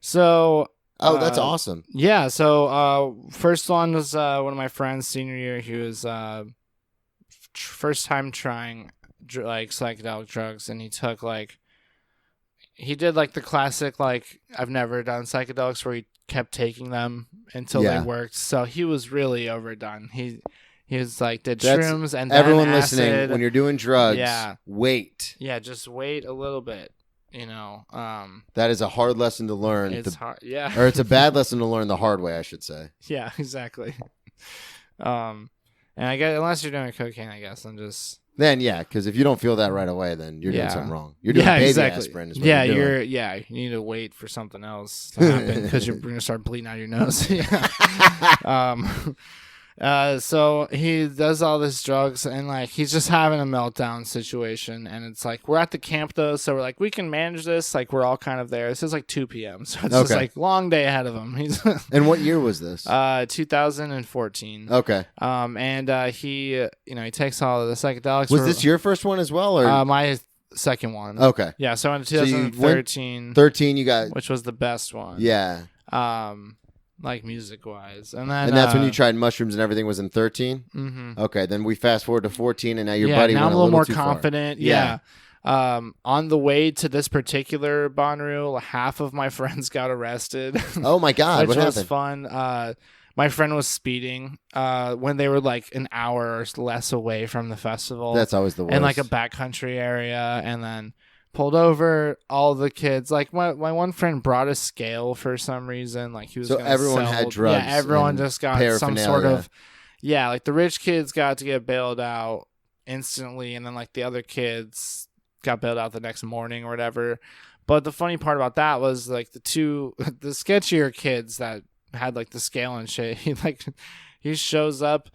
Speaker 3: So.
Speaker 1: Oh, that's awesome.
Speaker 3: Yeah. So first one was one of my friends senior year. He was first time trying like psychedelic drugs, and he took he did like the classic I've never done psychedelics where he kept taking them until they worked. So he was really overdone. He was like did shrooms and then
Speaker 1: everyone
Speaker 3: acid.
Speaker 1: Listening, when you're doing drugs, wait.
Speaker 3: Yeah, just wait a little bit.
Speaker 1: That is a hard lesson to learn.
Speaker 3: It's hard, yeah.
Speaker 1: Or it's a bad lesson to learn the hard way, I should say.
Speaker 3: Yeah, exactly. And I guess unless you're doing cocaine, I guess I'm just.
Speaker 1: Then because if you don't feel that right away, then you're doing something wrong. You're doing baby aspirin. Is what you're doing.
Speaker 3: You need to wait for something else to happen because you're gonna start bleeding out your nose. So he does all this drugs and he's just having a meltdown situation, and it's we're at the camp though, so we're we can manage this. We're all kind of there. This is 2 p.m. so it's just long day ahead of him. He's
Speaker 1: And what year was this?
Speaker 3: 2014.
Speaker 1: Okay.
Speaker 3: And he he takes all of the psychedelics.
Speaker 1: Was this your first one as well, or
Speaker 3: my second one?
Speaker 1: Okay.
Speaker 3: Yeah. So in 2013.
Speaker 1: 13, you got
Speaker 3: which was the best one.
Speaker 1: Yeah.
Speaker 3: Music wise, and then
Speaker 1: that's when you tried mushrooms and everything was in 13.
Speaker 3: Mm-hmm.
Speaker 1: Okay, then we fast forward to 14, and now your buddy
Speaker 3: now
Speaker 1: went
Speaker 3: I'm a little more
Speaker 1: too
Speaker 3: confident.
Speaker 1: Far. Yeah.
Speaker 3: On the way to this particular Bonnaroo, half of my friends got arrested.
Speaker 1: Oh my God!
Speaker 3: Which
Speaker 1: what
Speaker 3: was
Speaker 1: happened?
Speaker 3: Fun. My friend was speeding when they were an hour or less away from the festival.
Speaker 1: That's always the worst.
Speaker 3: In a backcountry area, and then pulled over. All the kids, my one friend brought a scale for some reason. He was
Speaker 1: so everyone had drugs.
Speaker 3: Yeah, everyone just got some sort of. Yeah, the rich kids got to get bailed out instantly, and then the other kids got bailed out the next morning or whatever. But the funny part about that was the sketchier kids that had the scale and shit. He shows up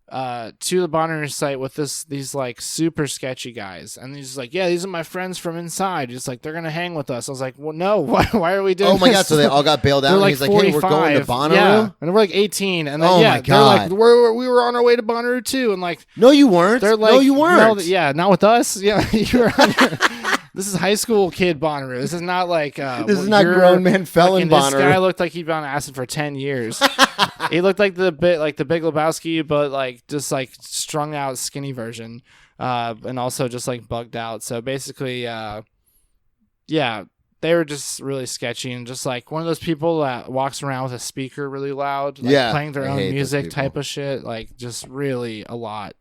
Speaker 3: to the Bonnaroo site with these super sketchy guys, and he's these are my friends from inside. He's theyey're gonna hang with us. I was well, no, why are we doing
Speaker 1: Oh my
Speaker 3: this?
Speaker 1: God, so they all got bailed out, and he's
Speaker 3: 45.
Speaker 1: hey, we're going to Bonnaroo?
Speaker 3: Yeah, and we're 18, and then
Speaker 1: my God.
Speaker 3: they're we were on our way to Bonnaroo too, and
Speaker 1: no you weren't.
Speaker 3: They're
Speaker 1: no you weren't.
Speaker 3: No, not with us. Yeah, you were on this is high school kid Bonnaroo. This is not
Speaker 1: this is not grown man felon Bonnaroo.
Speaker 3: This guy looked like he'd been on acid for 10 years. He looked like the Big Lebowski, but just strung out skinny version, and also just bugged out. So basically, they were just really sketchy and just one of those people that walks around with a speaker really loud, playing their own music type of shit, just really a lot,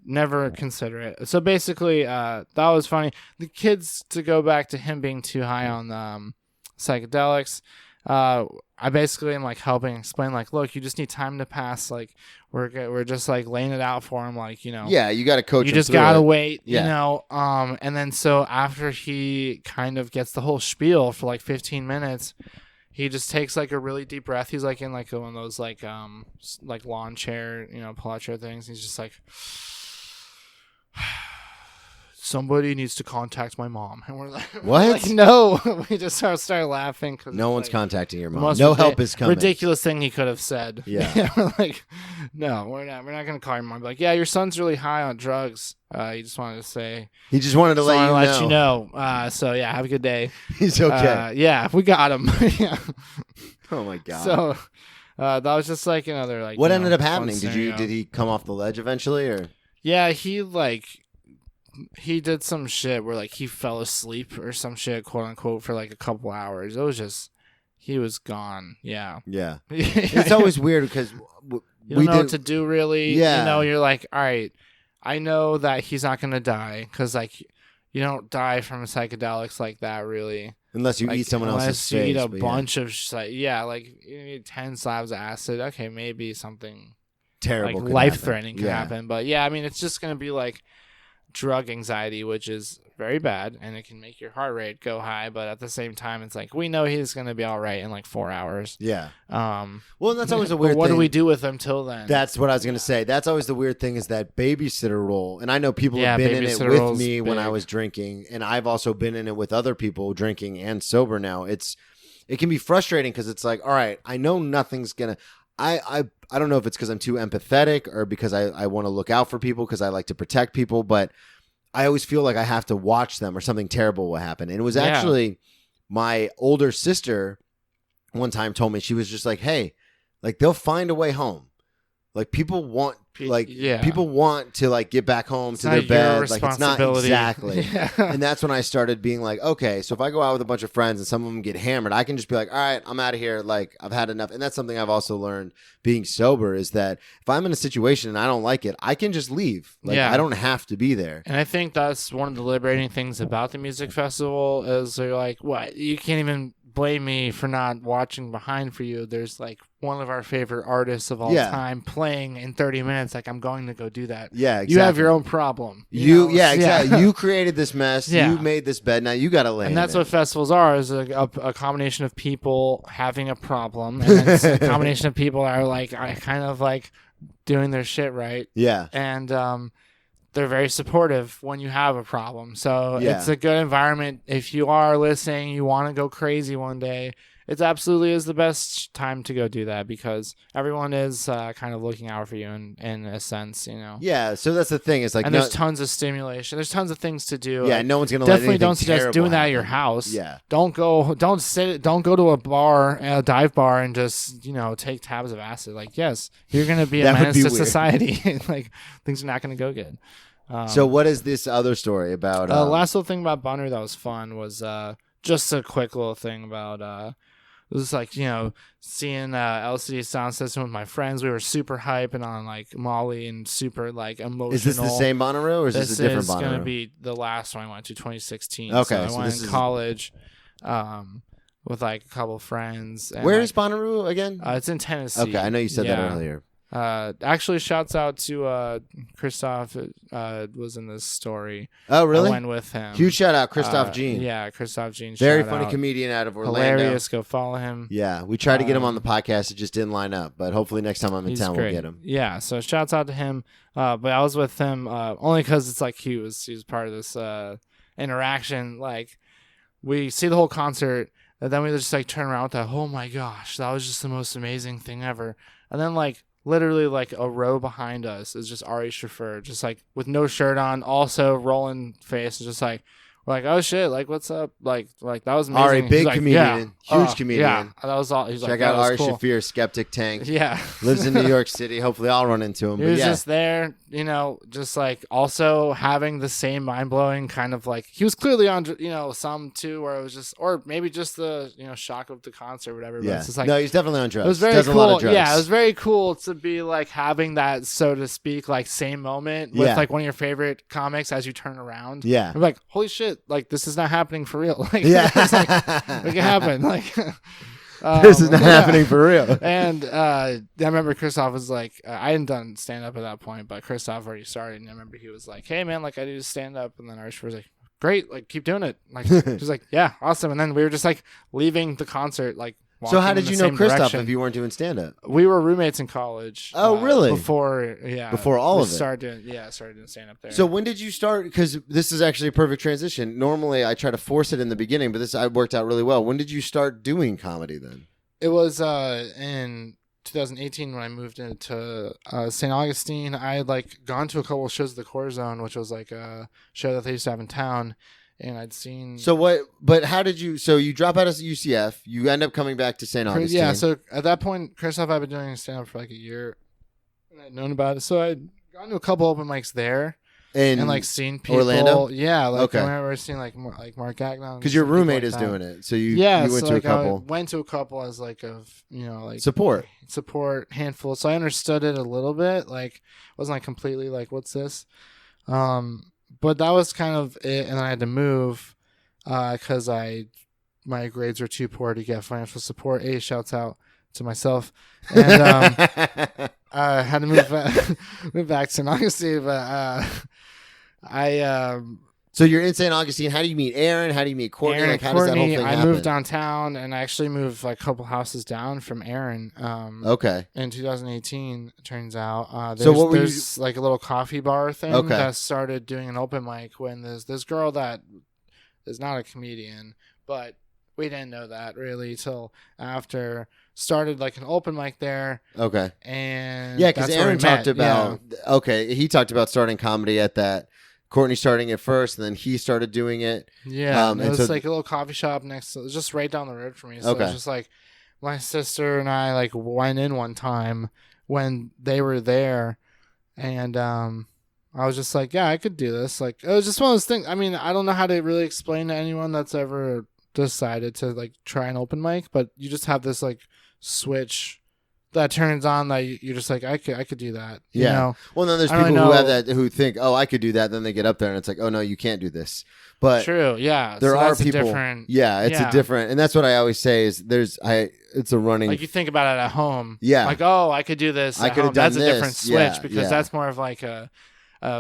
Speaker 3: Never consider it. So basically, that was funny. The kids, to go back to him being too high on psychedelics, I basically am helping explain look, you just need time to pass. We're just laying it out for him,
Speaker 1: Yeah, you got to coach.
Speaker 3: You
Speaker 1: him
Speaker 3: just
Speaker 1: through
Speaker 3: gotta
Speaker 1: it.
Speaker 3: wait,
Speaker 1: Yeah.
Speaker 3: And then so after he kind of gets the whole spiel for 15 minutes. He just takes a really deep breath. He's in one of those lawn chair, pull-out chair things. He's just somebody needs to contact my mom, and we're
Speaker 1: what?
Speaker 3: No, we just started laughing because
Speaker 1: no one's contacting your mom. No help is coming.
Speaker 3: Ridiculous thing he could have said.
Speaker 1: Yeah,
Speaker 3: we're no, we're not gonna call your mom. Yeah, your son's really high on drugs. He just wanted to say.
Speaker 1: He just wanted to let you know.
Speaker 3: So yeah, have a good day.
Speaker 1: He's okay.
Speaker 3: Yeah, we got him. Yeah.
Speaker 1: Oh my God.
Speaker 3: So that was just another
Speaker 1: What ended up happening? Did he come off the ledge eventually, or?
Speaker 3: Yeah, he he did some shit where like he fell asleep or some shit, quote unquote, for like a couple hours. It was just he was gone. Yeah.
Speaker 1: It's always weird because
Speaker 3: you don't know what to do really.
Speaker 1: Yeah.
Speaker 3: You know, you're like, all right, I know that he's not gonna die because like you don't die from psychedelics like that really.
Speaker 1: Unless you
Speaker 3: like,
Speaker 1: eat someone else's face.
Speaker 3: Unless you eat a bunch of like you need 10 slabs of acid. Okay, maybe something
Speaker 1: terrible,
Speaker 3: like life-threatening can happen. But yeah, I mean, it's just gonna be like drug anxiety, which is very bad, and it can make your heart rate go high. But at the same time, it's like we know he's gonna be all right in like 4 hours.
Speaker 1: Yeah.
Speaker 3: Well,
Speaker 1: that's always a weird thing.
Speaker 3: What do we do with him till then?
Speaker 1: That's what I was gonna say. That's always the weird thing is that babysitter role, and I know people have been in it with me when I was drinking, and I've also been in it with other people drinking and sober now. It can be frustrating because it's like, all right, I know nothing's gonna. I don't know if it's because I'm too empathetic or because I want to look out for people because I like to protect people, but I always feel like I have to watch them or something terrible will happen. And it was actually my older sister one time told me, she was just like, hey, like they'll find a way home. Like people want people want to like get back home to their bed. Like it's not exactly. And that's when I started being like, okay, so if I go out with a bunch of friends and some of them get hammered, I can just be like, all right, I'm out of here. Like I've had enough. And that's something I've also learned being sober is that if I'm in a situation and I don't like it, I can just leave. Like I don't have to be there.
Speaker 3: And I think that's one of the liberating things about the music festival is they're like, what? You can't even blame me for not watching behind for you. There's like one of our favorite artists of all time playing in 30 minutes. Like I'm going to go do that.
Speaker 1: Yeah, exactly.
Speaker 3: You have your own problem.
Speaker 1: Exactly. You created this mess. You made this bed. Now you got to lay.
Speaker 3: And that's what festivals are: is a combination of people having a problem, and it's a combination of people that are like kind of like doing their shit right.
Speaker 1: Yeah,
Speaker 3: and they're very supportive when you have a problem. So it's a good environment. If you are listening, you want to go crazy one day, it absolutely is the best time to go do that because everyone is kind of looking out for you in a sense, you know?
Speaker 1: Yeah, so that's the thing. It's like,
Speaker 3: and there's tons of stimulation. There's tons of things to do.
Speaker 1: Yeah, no one's going to let anything
Speaker 3: definitely don't suggest doing that at your house. Yeah. Don't go to a bar, a dive bar and just, you know, take tabs of acid. Like, yes, you're going to be a menace to society. Like, things are not going to go good.
Speaker 1: So what is this other story about?
Speaker 3: Last little thing about Bunner that was fun was just a quick little thing about it was like, you know, seeing LCD sound system with my friends. We were super hype and on like Molly and super like emotional.
Speaker 1: Is this the same Bonnaroo or is this a different Bonnaroo?
Speaker 3: This is going to be the last one I went to, 2016.
Speaker 1: Okay,
Speaker 3: so I went in college with like a couple friends. And,
Speaker 1: where is Bonnaroo again?
Speaker 3: It's in Tennessee.
Speaker 1: Okay, I know you said that earlier.
Speaker 3: Actually, shouts out to Christoph. Was in this story.
Speaker 1: Oh, really?
Speaker 3: I went with him.
Speaker 1: Huge shout out, Christoph Jean.
Speaker 3: Yeah, Christoph Jean.
Speaker 1: Very funny comedian out of Orlando.
Speaker 3: Hilarious. Go follow him.
Speaker 1: Yeah, we tried to get him on the podcast. It just didn't line up. But hopefully next time I'm in town, we'll get him.
Speaker 3: Yeah, so shouts out to him. But I was with him only because it's like he was part of this interaction. Like we see the whole concert, and then we just like turn around with that. Oh my gosh, that was just the most amazing thing ever. And then like. Literally, like a row behind us is just Ari Shaffir, just like with no shirt on, also rolling face, just like we're like, oh shit, like what's up, like that was amazing.
Speaker 1: Ari, big comedian, huge comedian.
Speaker 3: Yeah, that was all. He's
Speaker 1: check
Speaker 3: like,
Speaker 1: out Ari
Speaker 3: cool.
Speaker 1: Shaffir, Skeptic Tank.
Speaker 3: Yeah,
Speaker 1: lives in New York City. Hopefully, I'll run into him.
Speaker 3: He was just there, you know, just like also having the same mind blowing kind of like he was clearly on, you know, some too, where it was just, or maybe just the shock of the concert, or whatever.
Speaker 1: Yeah,
Speaker 3: but it's just like,
Speaker 1: no, he's definitely on drugs.
Speaker 3: It was very cool. Yeah, it was very cool to be like having that, so to speak, like same moment with like one of your favorite comics as you turn around.
Speaker 1: Yeah,
Speaker 3: I'm like, holy shit, like this is not happening for real. Like, it's like it can happen. Like,
Speaker 1: this is not happening for real.
Speaker 3: And I remember Christoph was like, I hadn't done stand up at that point, but Christoph already started. And I remember he was like, hey man, like I do stand up. And then Arsh was like, great, like keep doing it. Like he's like, yeah, awesome. And then we were just like leaving the concert, like.
Speaker 1: So how did you know Christoph if you weren't doing stand-up?
Speaker 3: We were roommates in college.
Speaker 1: Oh, really?
Speaker 3: Before
Speaker 1: all of it.
Speaker 3: Started doing stand-up there.
Speaker 1: So when did you start? Because this is actually a perfect transition. Normally, I try to force it in the beginning, but this worked out really well. When did you start doing comedy then?
Speaker 3: It was in 2018 when I moved into St. Augustine. I had like gone to a couple of shows at the Core Zone, which was like a show that they used to have in town. And I'd seen. So what? But how did you? So you drop out of UCF. You end up coming back to St. Augustine. Yeah. So at that point, Christoph, I've been doing stand up for like a year, and I'd known about it. So I'd gone to a couple open mics there,
Speaker 1: in
Speaker 3: and like seeing people.
Speaker 1: Orlando?
Speaker 3: Yeah, like
Speaker 1: Okay.
Speaker 3: I remember seeing like Mark Gagnon.
Speaker 1: Because your
Speaker 3: some people
Speaker 1: roommate
Speaker 3: like
Speaker 1: is
Speaker 3: that.
Speaker 1: doing it, so you
Speaker 3: Yeah,
Speaker 1: went
Speaker 3: so
Speaker 1: to a
Speaker 3: like
Speaker 1: couple.
Speaker 3: I went to a couple as like like
Speaker 1: Support.
Speaker 3: handful. So I understood it a little bit. Like wasn't like completely like what's this, but that was kind of it. And I had to move because my grades were too poor to get financial support. Shouts out to myself, and I had to move back to St. Augustine, but
Speaker 1: So you're in St. Augustine. How do you meet Aaron? How do you meet Courtney?
Speaker 3: Aaron
Speaker 1: Like,
Speaker 3: and
Speaker 1: how does that whole
Speaker 3: Courtney,
Speaker 1: thing
Speaker 3: I
Speaker 1: happen?
Speaker 3: moved downtown, and I actually moved like a couple houses down from Aaron.
Speaker 1: Okay.
Speaker 3: In 2018, it turns out.
Speaker 1: So what were you-
Speaker 3: there's like a little coffee bar thing
Speaker 1: Okay.
Speaker 3: that started doing an open mic when there's this girl that is not a comedian, but we didn't know that really till after started like an open mic there.
Speaker 1: Okay.
Speaker 3: And
Speaker 1: Yeah, because
Speaker 3: that's where we
Speaker 1: Aaron talked
Speaker 3: met.
Speaker 1: about okay, he talked about starting comedy at that. Courtney starting it first, and then he started doing it.
Speaker 3: Yeah, it
Speaker 1: and
Speaker 3: was
Speaker 1: so-
Speaker 3: like a little coffee shop next to, it was just right down the road from me. So it
Speaker 1: Okay.
Speaker 3: was just like my sister and I like went in one time when they were there, and I was just like, yeah, I could do this. Like it was just one of those things. I mean, I don't know how to really explain to anyone that's ever decided to like try an open mic, but you just have this like switch that turns on that you're just like I could do that. You
Speaker 1: Yeah.
Speaker 3: know?
Speaker 1: Well, then there's
Speaker 3: I don't
Speaker 1: people who
Speaker 3: know.
Speaker 1: have that who think, oh, I could do that. Then they get up there and it's like, oh no, you can't do this. But
Speaker 3: True. Yeah.
Speaker 1: there
Speaker 3: so
Speaker 1: are
Speaker 3: that's a
Speaker 1: people.
Speaker 3: different.
Speaker 1: Yeah, it's a
Speaker 3: Yeah.
Speaker 1: different, and that's what I always say is it's a running.
Speaker 3: Like you think about it at home.
Speaker 1: Yeah.
Speaker 3: Like, oh, I could do this.
Speaker 1: I
Speaker 3: At
Speaker 1: could have
Speaker 3: home.
Speaker 1: done
Speaker 3: That's a different
Speaker 1: this.
Speaker 3: switch
Speaker 1: Yeah,
Speaker 3: because
Speaker 1: yeah.
Speaker 3: that's more of like a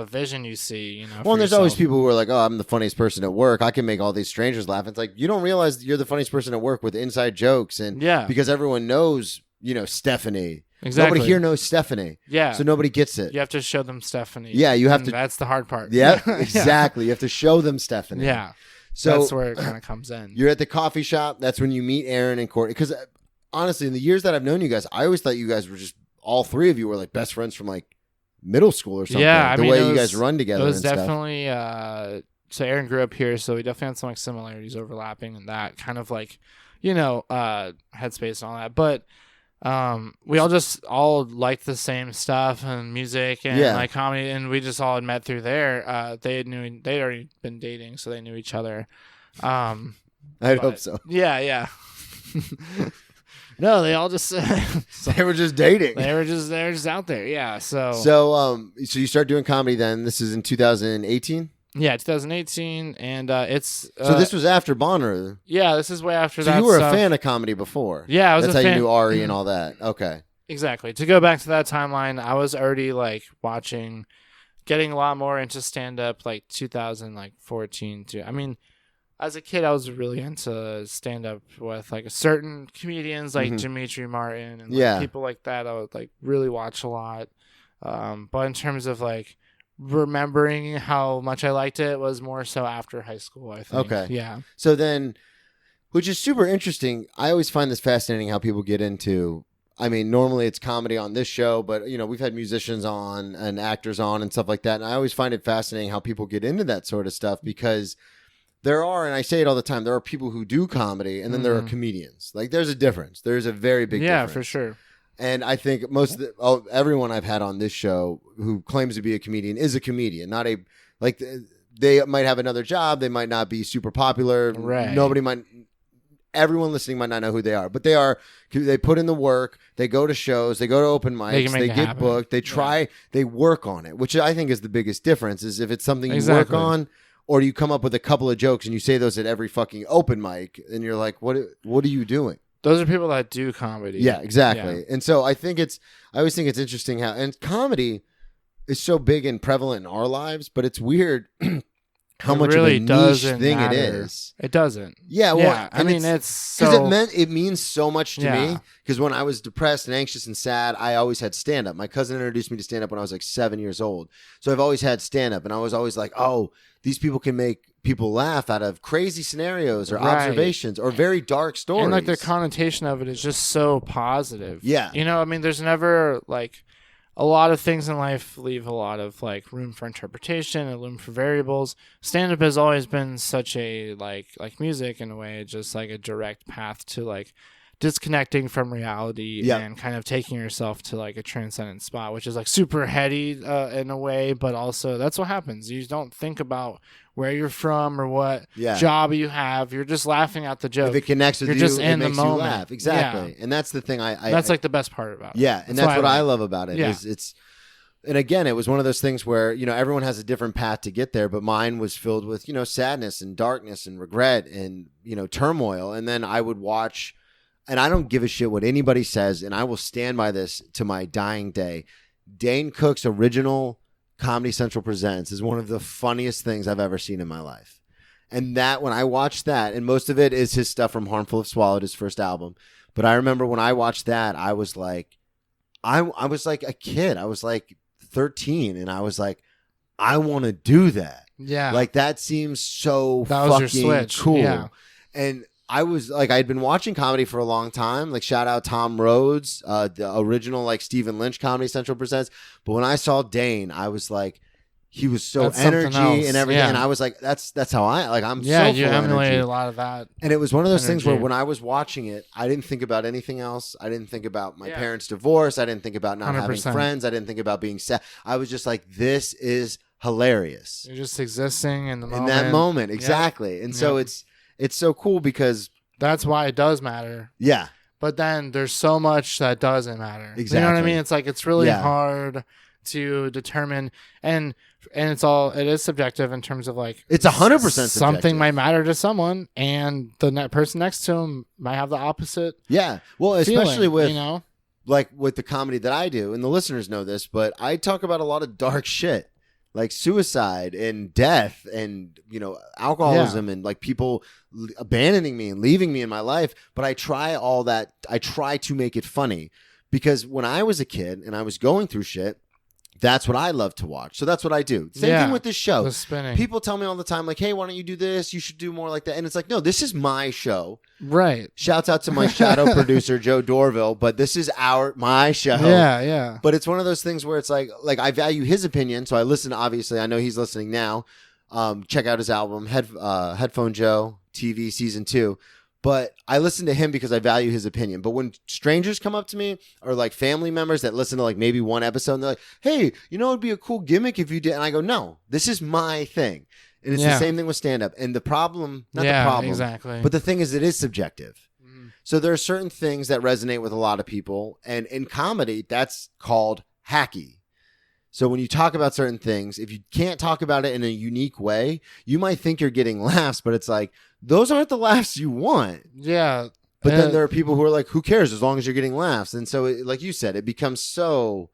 Speaker 3: vision you see. You know.
Speaker 1: well,
Speaker 3: for
Speaker 1: and there's always
Speaker 3: yourself.
Speaker 1: people who are like, oh, I'm the funniest person at work. I can make all these strangers laugh. It's like you don't realize you're the funniest person at work with inside jokes, and
Speaker 3: Yeah.
Speaker 1: because everyone knows, Stephanie.
Speaker 3: Exactly.
Speaker 1: Nobody here knows Stephanie.
Speaker 3: Yeah.
Speaker 1: So nobody gets it.
Speaker 3: You have to show them Stephanie.
Speaker 1: Yeah, you have
Speaker 3: And
Speaker 1: to-
Speaker 3: That's the hard part.
Speaker 1: Yeah,
Speaker 3: Yeah.
Speaker 1: exactly. You have to show them Stephanie.
Speaker 3: Yeah.
Speaker 1: So
Speaker 3: That's where it kind of comes in.
Speaker 1: you're at the coffee shop. That's when you meet Aaron and Courtney. Because honestly, in the years that I've known you guys, I always thought you guys were just all three of you were like best friends from like middle school or something.
Speaker 3: Yeah, I
Speaker 1: the
Speaker 3: mean,
Speaker 1: way
Speaker 3: it
Speaker 1: you guys
Speaker 3: was-
Speaker 1: run together
Speaker 3: It was
Speaker 1: and stuff.
Speaker 3: definitely so Aaron grew up here, so we definitely had some like similarities overlapping and that kind of like headspace and all that. But we all liked the same stuff and music and
Speaker 1: Yeah.
Speaker 3: like comedy, and we just all had met through there. They'd already been dating, so they knew each other.
Speaker 1: I
Speaker 3: but-
Speaker 1: hope so.
Speaker 3: Yeah. No, they all just
Speaker 1: They were just dating.
Speaker 3: they were just out there. Yeah. So
Speaker 1: So you start doing comedy then. This is in 2018.
Speaker 3: yeah, 2018, and it's
Speaker 1: So this was after Bonner.
Speaker 3: yeah, this is way after
Speaker 1: So
Speaker 3: that.
Speaker 1: you were
Speaker 3: stuff.
Speaker 1: a fan of comedy before.
Speaker 3: Yeah, I was
Speaker 1: That's
Speaker 3: a
Speaker 1: how
Speaker 3: fan.
Speaker 1: you knew Ari and all that. Okay.
Speaker 3: Exactly. To go back to that timeline, I was already like getting a lot more into stand up like 2014 too. I mean, as a kid, I was really into stand up with like certain comedians like
Speaker 1: Mhm.
Speaker 3: Dimitri Martin and
Speaker 1: Yeah.
Speaker 3: people like that. I would like really watch a lot. But in terms of like remembering how much I liked it was more so after high school, I think.
Speaker 1: Okay.
Speaker 3: Yeah.
Speaker 1: So then, which is super interesting. I always find this fascinating how people get into. I mean, normally it's comedy on this show, but we've had musicians on and actors on and stuff like that. And I always find it fascinating how people get into that sort of stuff because there are, and I say it all the time, there are people who do comedy and then there are
Speaker 3: Mhm.
Speaker 1: comedians. Like there's a difference. There's a very big
Speaker 3: Yeah,
Speaker 1: difference.
Speaker 3: for sure.
Speaker 1: And I think everyone I've had on this show who claims to be a comedian is a comedian, not a like they might have another job, they might not be super popular.
Speaker 3: Right.
Speaker 1: Everyone listening might not know who they are, but they put in the work, they go to shows, they go to open
Speaker 3: They
Speaker 1: mics,
Speaker 3: can make
Speaker 1: they
Speaker 3: it
Speaker 1: get
Speaker 3: happen.
Speaker 1: booked, they try, they work on it, which I think is the biggest difference is if it's something you
Speaker 3: Exactly.
Speaker 1: work on or you come up with a couple of jokes and you say those at every fucking open mic and you're like, what are you doing?
Speaker 3: Those are people that do comedy.
Speaker 1: Yeah, exactly.
Speaker 3: Yeah.
Speaker 1: And so I always think it's interesting how, and comedy is so big and prevalent in our lives, but it's weird how
Speaker 3: It
Speaker 1: much
Speaker 3: really
Speaker 1: of a niche
Speaker 3: doesn't
Speaker 1: thing
Speaker 3: matter.
Speaker 1: it is.
Speaker 3: It doesn't.
Speaker 1: Yeah, well,
Speaker 3: Yeah, I
Speaker 1: and
Speaker 3: mean, it's so.
Speaker 1: because it means so much to me.
Speaker 3: Yeah.
Speaker 1: Because when I was depressed and anxious and sad, I always had stand up. My cousin introduced me to stand up when I was like 7 years old. So I've always had stand up, and I was always like, oh, these people can make people laugh out of crazy scenarios or
Speaker 3: Right.
Speaker 1: observations or very dark stories.
Speaker 3: And like the connotation of it is just so positive.
Speaker 1: Yeah.
Speaker 3: I mean, there's never like a lot of things in life leave a lot of like room for interpretation and room for variables. Stand up has always been such a like music in a way, just like a direct path to like disconnecting from reality and kind of taking yourself to like a transcendent spot, which is like super heady in a way, but also that's what happens. You don't think about where you're from or what job you have. You're just laughing at the joke.
Speaker 1: If it connects with
Speaker 3: you're
Speaker 1: you,
Speaker 3: just in
Speaker 1: it makes
Speaker 3: the moment.
Speaker 1: You laugh. Exactly. And that's the thing
Speaker 3: that's like the best part about it.
Speaker 1: Yeah, and that's what I
Speaker 3: like.
Speaker 1: love about it. Is it's and again, it was one of those things where, everyone has a different path to get there, but mine was filled with, sadness and darkness and regret and, turmoil. And then I would watch, and I don't give a shit what anybody says, and I will stand by this to my dying day. Dane Cook's original Comedy Central Presents is one of the funniest things I've ever seen in my life. And that, when I watched that, and most of it is his stuff from Harmful If Swallowed, his first album. But I remember when I watched that, I was like, I was like a kid. I was like 13, and I was like, I want to do that.
Speaker 3: Yeah.
Speaker 1: Like, that seems so
Speaker 3: that was
Speaker 1: fucking
Speaker 3: your switch.
Speaker 1: cool.
Speaker 3: Yeah.
Speaker 1: And I was like, I'd been watching comedy for a long time. Like, shout out Tom Rhodes, the original like Stephen Lynch Comedy Central Presents. But when I saw Dane, I was like, he was so
Speaker 3: That's something
Speaker 1: energy
Speaker 3: else.
Speaker 1: and everything.
Speaker 3: Yeah.
Speaker 1: And I was like, that's how I like. I'm
Speaker 3: Yeah,
Speaker 1: so
Speaker 3: you
Speaker 1: full of
Speaker 3: emulated
Speaker 1: energy.
Speaker 3: a lot of that.
Speaker 1: And it was one of those things where
Speaker 3: energy.
Speaker 1: when I was watching it, I didn't think about anything else. I didn't think about my
Speaker 3: Yeah.
Speaker 1: parents' divorce. I didn't think about not having
Speaker 3: 100%.
Speaker 1: friends. I didn't think about being sad. I was just like, this is hilarious.
Speaker 3: You're just existing in the
Speaker 1: In
Speaker 3: moment.
Speaker 1: that moment, exactly. And so it's so cool because
Speaker 3: that's why it does matter.
Speaker 1: yeah.
Speaker 3: But then there's so much that doesn't matter.
Speaker 1: Exactly.
Speaker 3: You know what I mean? It's like it's really
Speaker 1: Yeah.
Speaker 3: hard to determine, and it is subjective in terms of like
Speaker 1: It's 100%
Speaker 3: something
Speaker 1: subjective.
Speaker 3: might matter to someone, and the person next to him might have the opposite.
Speaker 1: Yeah. Well, especially
Speaker 3: feeling,
Speaker 1: with like with the comedy that I do, and the listeners know this, but I talk about a lot of dark shit. Like suicide and death and, alcoholism and like people abandoning me and leaving me in my life. But I try all that. I try to make it funny because when I was a kid and I was going through shit, that's what I love to watch. So that's what I do. Same thing with this show.
Speaker 3: The spinning.
Speaker 1: People tell me all the time, like, hey, why don't you do this? You should do more like that. And it's like, no, this is my show.
Speaker 3: Right.
Speaker 1: Shouts out to my shadow producer, Joe Dorville, but this is my show.
Speaker 3: Yeah, yeah.
Speaker 1: But it's one of those things where it's like I value his opinion, so I listen. Obviously, I know he's listening now. Check out his album, Headphone Joe TV Season 2. But I listen to him because I value his opinion. But when strangers come up to me or like family members that listen to like maybe one episode, and they're like, hey, it'd be a cool gimmick if you did. And I go, no, this is my thing. And it's the same thing with stand-up. And the problem, not the problem,
Speaker 3: exactly.
Speaker 1: but the thing is it is subjective. So there are certain things that resonate with a lot of people. And in comedy, that's called hacky. So when you talk about certain things, if you can't talk about it in a unique way, you might think you're getting laughs, but it's like, those aren't the laughs you want.
Speaker 3: Yeah.
Speaker 1: But then there are people who are like, who cares as long as you're getting laughs? And so, like you said, it becomes so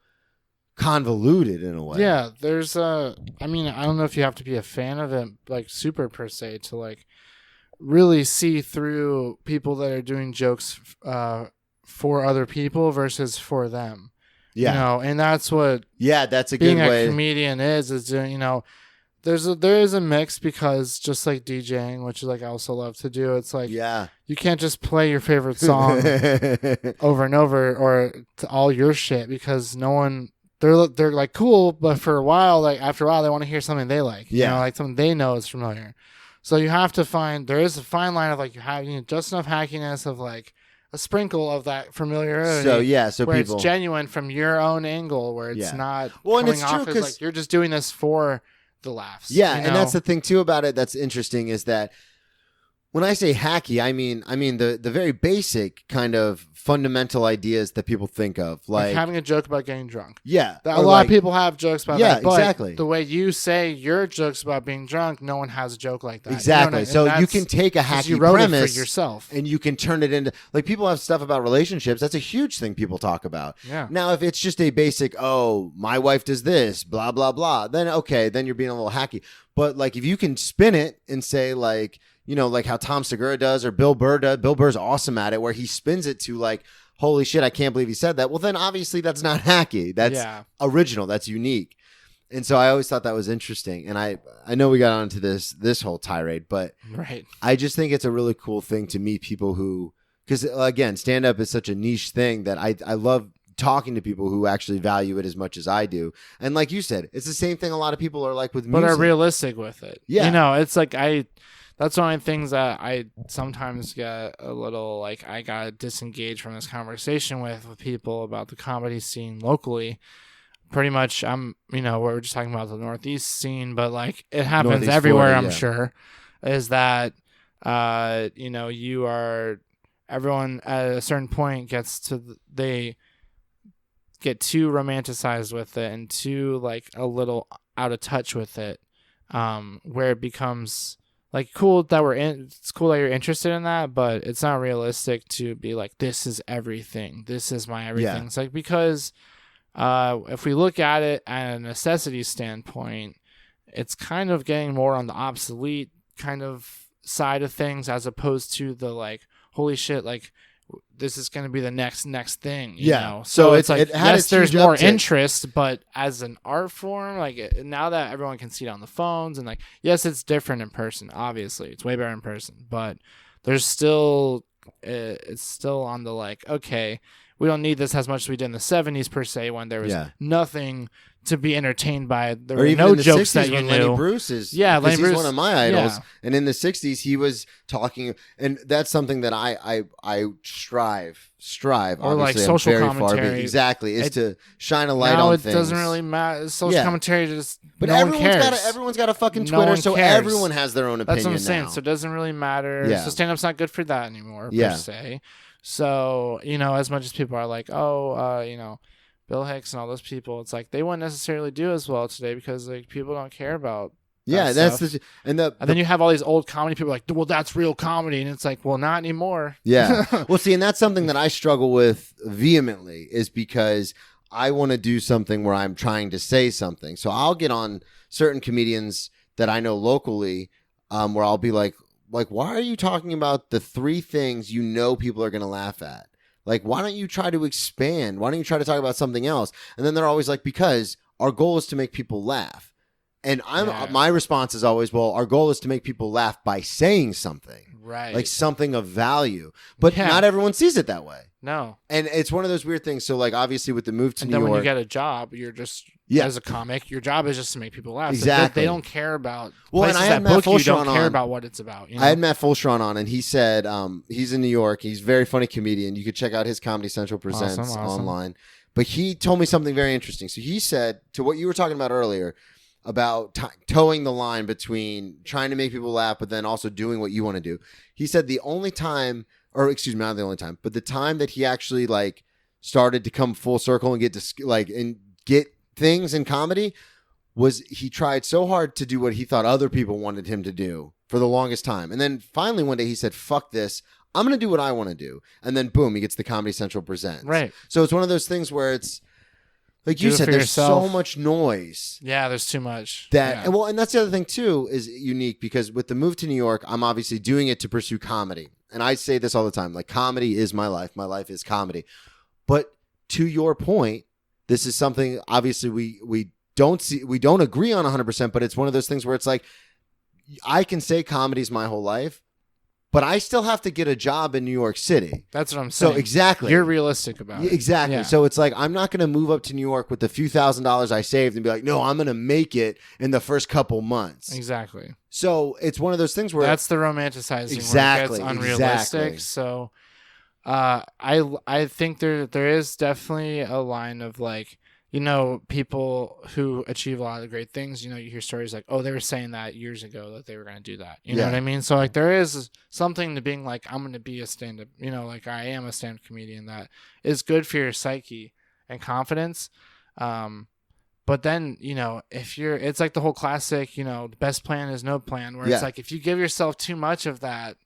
Speaker 1: convoluted in a way.
Speaker 3: Yeah. There's I don't know if you have to be a fan of it, like super per se, to like really see through people that are doing jokes for other people versus for them.
Speaker 1: Yeah.
Speaker 3: And that's what
Speaker 1: that's a
Speaker 3: being
Speaker 1: good way.
Speaker 3: a comedian is there is a mix because just like DJing, which is like I also love to do, it's like you can't just play your favorite song over and over or to all your shit because no one they're like cool, but for a while, like after a while they want to hear something they like. Like something they know is familiar. So you have to there is a fine line of like you have just enough hackiness of like a sprinkle of that familiarity.
Speaker 1: So
Speaker 3: where
Speaker 1: people,
Speaker 3: it's genuine from your own angle, where it's not
Speaker 1: and
Speaker 3: coming
Speaker 1: it's true
Speaker 3: off as
Speaker 1: because
Speaker 3: like you're just doing this for the laughs.
Speaker 1: And that's the thing too about it that's interesting is that when I say hacky, I mean the very basic kind of fundamental ideas that people think of, like
Speaker 3: having a joke about getting drunk.
Speaker 1: Yeah,
Speaker 3: a lot of people have jokes about that. But
Speaker 1: exactly.
Speaker 3: The way you say your jokes about being drunk, no one has a joke like that.
Speaker 1: Exactly. So you can take a hacky premise
Speaker 3: for yourself,
Speaker 1: and you can turn it into like people have stuff about relationships. That's a huge thing people talk about.
Speaker 3: Yeah.
Speaker 1: Now, if it's just a basic, oh, my wife does this, blah blah blah, then okay, then you're being a little hacky. But like if you can spin it and say like, like how Tom Segura does or Bill Burr does. Bill Burr's awesome at it, where he spins it to like, holy shit, I can't believe he said that. Well, then obviously that's not hacky. That's original. That's unique. And so I always thought that was interesting. And I know we got onto this whole tirade, but I just think it's a really cool thing to meet people who, because again, stand-up is such a niche thing that I love talking to people who actually value it as much as I do. And like you said, it's the same thing a lot of people are like with music.
Speaker 3: But are realistic with it.
Speaker 1: Yeah.
Speaker 3: It's like that's one of the things that I sometimes get a little like I got disengaged from this conversation with people about the comedy scene locally. Pretty much, we're just talking about the Northeast scene, but like it happens
Speaker 1: Northeast
Speaker 3: everywhere.
Speaker 1: Florida,
Speaker 3: I'm sure is that everyone at a certain point they get too romanticized with it and too like a little out of touch with it, where it becomes like it's cool that you're interested in that, but it's not realistic to be like, this is everything, this is my everything. It's like, because if we look at it at a necessity standpoint, it's kind of getting more on the obsolete kind of side of things, as opposed to the like, holy shit, like this is going to be the next thing, you know? So it's like, yes, there's more interest, but as an art form, like now that everyone can see it on the phones, and like, yes, it's different in person, obviously it's way better in person, but there's still, it's still on the like, okay, we don't need this as much as we did in the 70s per se, when there was nothing to be entertained by. There were no jokes that you knew.
Speaker 1: Lenny Bruce is, Lenny Bruce, he's one of my idols. And in the 60s, he was talking, and that's something that I strive.
Speaker 3: Or like social commentary.
Speaker 1: Exactly, is to shine a light on things.
Speaker 3: Now it doesn't really matter. Social commentary just,
Speaker 1: but
Speaker 3: no one cares.
Speaker 1: Everyone's got a fucking Twitter, so everyone has their own opinion.
Speaker 3: That's what I'm saying.
Speaker 1: Now.
Speaker 3: So it doesn't really matter. So stand-up's not good for that anymore, per se. So, as much as people are like, Bill Hicks and all those people, it's like they wouldn't necessarily do as well today because like people don't care about that
Speaker 1: and
Speaker 3: then you have all these old comedy people like, well, that's real comedy, and it's like, well, not anymore.
Speaker 1: Well, see, and that's something that I struggle with vehemently, is because I want to do something where I'm trying to say something. So I'll get on certain comedians that I know locally, where I'll be like, why are you talking about the 3 things you know people are going to laugh at? Like, why don't you try to expand? Why don't you try to talk about something else? And then they're always like, because our goal is to make people laugh. And my response is always, well, our goal is to make people laugh by saying something.
Speaker 3: Right.
Speaker 1: Like something of value. But not everyone sees it that way.
Speaker 3: No.
Speaker 1: And it's one of those weird things. So, like, obviously with the move to New York.
Speaker 3: And then when you get a job, you're just, as a comic, your job is just to make people laugh.
Speaker 1: Exactly.
Speaker 3: They don't care about
Speaker 1: places
Speaker 3: and I
Speaker 1: had
Speaker 3: that book you,
Speaker 1: don't
Speaker 3: care about what it's about.
Speaker 1: I had Matt Fulshron on, and he said he's in New York. He's a very funny comedian. You could check out his Comedy Central Presents online. But he told me something very interesting. So he said, to what you were talking about earlier, about towing the line between trying to make people laugh, but then also doing what you want to do. He said the only time, or excuse me, not the only time, but the time that he actually like started to come full circle and get things in comedy was he tried so hard to do what he thought other people wanted him to do for the longest time. And then finally one day he said, fuck this, I'm going to do what I want to do. And then boom, he gets the Comedy Central Presents.
Speaker 3: Right.
Speaker 1: So it's one of those things where it's, like you said, there's so much noise.
Speaker 3: Yeah, there's too much.
Speaker 1: And that's the other thing too, is unique, because with the move to New York, I'm obviously doing it to pursue comedy. And I say this all the time, like, comedy is my life. My life is comedy. But to your point, this is something obviously we don't agree on 100%, but it's one of those things where it's like, I can say comedy's my whole life, but I still have to get a job in New York City.
Speaker 3: That's what I'm saying.
Speaker 1: So exactly.
Speaker 3: You're realistic about it.
Speaker 1: Exactly. Yeah. So it's like, I'm not going to move up to New York with the few $1,000s I saved and be like, no, I'm going to make it in the first couple months.
Speaker 3: Exactly.
Speaker 1: So it's one of those things where
Speaker 3: that's the romanticizing.
Speaker 1: Exactly.
Speaker 3: Where it gets unrealistic. Exactly. So I think there is definitely a line of like, people who achieve a lot of great things, you hear stories like, oh, they were saying that years ago that they were going to do that. You know what I mean? So like there is something to being like, I'm going to be a stand-up, like I am a stand-up comedian, that is good for your psyche and confidence. But then, it's like the whole classic, the best plan is no plan, where it's like, if you give yourself too much of that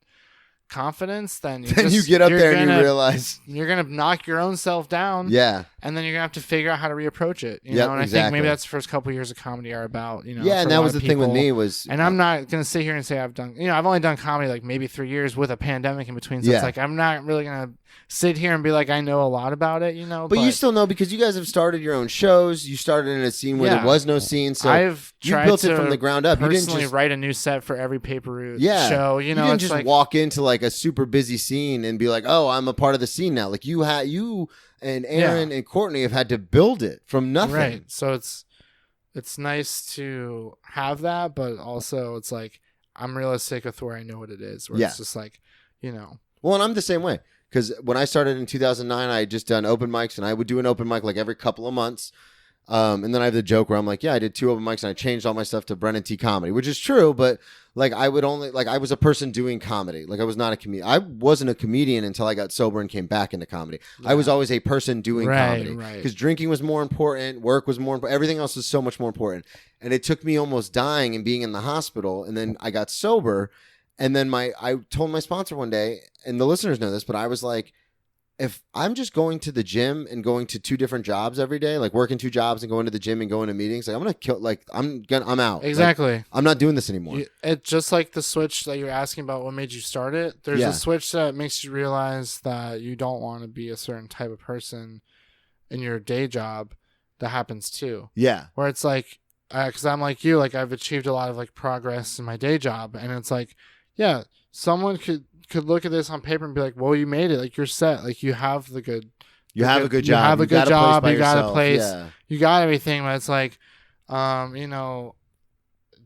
Speaker 3: confidence, then
Speaker 1: you get up there and you realize
Speaker 3: you're gonna knock your own self down, and then you're gonna have to figure out how to reapproach it, and I think maybe that's the first couple of years of comedy are about,
Speaker 1: and that was the thing with me was,
Speaker 3: and I'm not gonna sit here and say I've done, I've only done comedy like maybe 3 years with a pandemic in between, so it's like I'm not really gonna sit here and be like I know a lot of it, but
Speaker 1: you still know, because you guys have started your own shows. You started in a scene where there was no scene, so
Speaker 3: I've
Speaker 1: you built it from the ground up. You didn't just
Speaker 3: write a new set for every pay-per-view show. You
Speaker 1: didn't just walk into like a super busy scene and be like, oh, I'm a part of the scene now. Like you and Aaron and Courtney have had to build it from nothing.
Speaker 3: Right. So it's nice to have that, but also it's like I'm realistic with where I know what it is. Where it's just like, you know.
Speaker 1: Well, and I'm the same way. Because when I started in 2009, I had just done open mics, and I would do an open mic like every couple of months. And then I have the joke where I'm like, yeah, I did 2 open mics, and I changed all my stuff to Brennan T Comedy, which is true. But like, I would only like I was a person doing comedy. Like, I was not a comedian. I wasn't a comedian until I got sober and came back into comedy. I was always a person doing comedy because drinking was more important, work was more important, everything else was so much more important. And it took me almost dying and being in the hospital, and then I got sober. And then I told my sponsor one day, and the listeners know this, but I was like, if I'm just going to the gym and going to 2 different jobs every day, like working 2 jobs and going to the gym and going to meetings, like I'm going to kill, like I'm out.
Speaker 3: Exactly.
Speaker 1: Like, I'm not doing this anymore.
Speaker 3: It's just like the switch that you're asking about, what made you start it. There's a switch that makes you realize that you don't want to be a certain type of person in your day job. That happens too. Yeah. Where it's like, because I'm like you, like I've achieved a lot of like progress in my day job, and it's like, yeah, someone could look at this on paper and be like, well, you made it. Like, you're set. Like, you have the good.
Speaker 1: You have a good job.
Speaker 3: You have a good job. You got a place.
Speaker 1: Yeah.
Speaker 3: You got everything. But it's like, you know,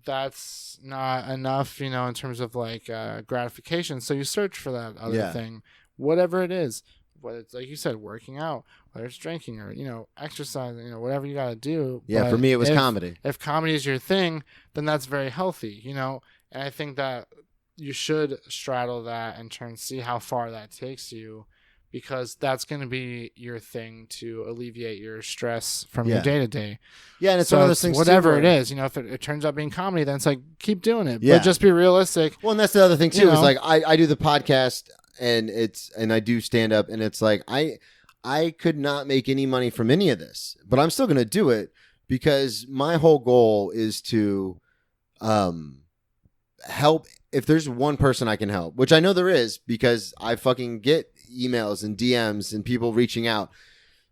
Speaker 3: that's not enough, you know, in terms of like gratification. So you search for that other thing, whatever it is. Whether it's, like you said, working out, whether it's drinking or, you know, exercising, you know, whatever you got to do.
Speaker 1: Yeah, but for me, it was comedy.
Speaker 3: If comedy is your thing, then that's very healthy, you know. And I think that you should straddle that and see how far that takes you, because that's going to be your thing to alleviate your stress from your day to day. Yeah, and it's one of those things. Whatever it is, you know, if it turns out being comedy, then it's like, keep doing it, but just be realistic.
Speaker 1: Well, and that's the other thing too. Is like I do the podcast and I do stand up, and it's like I could not make any money from any of this, but I'm still going to do it because my whole goal is to help. If there's one person I can help, which I know there is because I fucking get emails and DMs and people reaching out.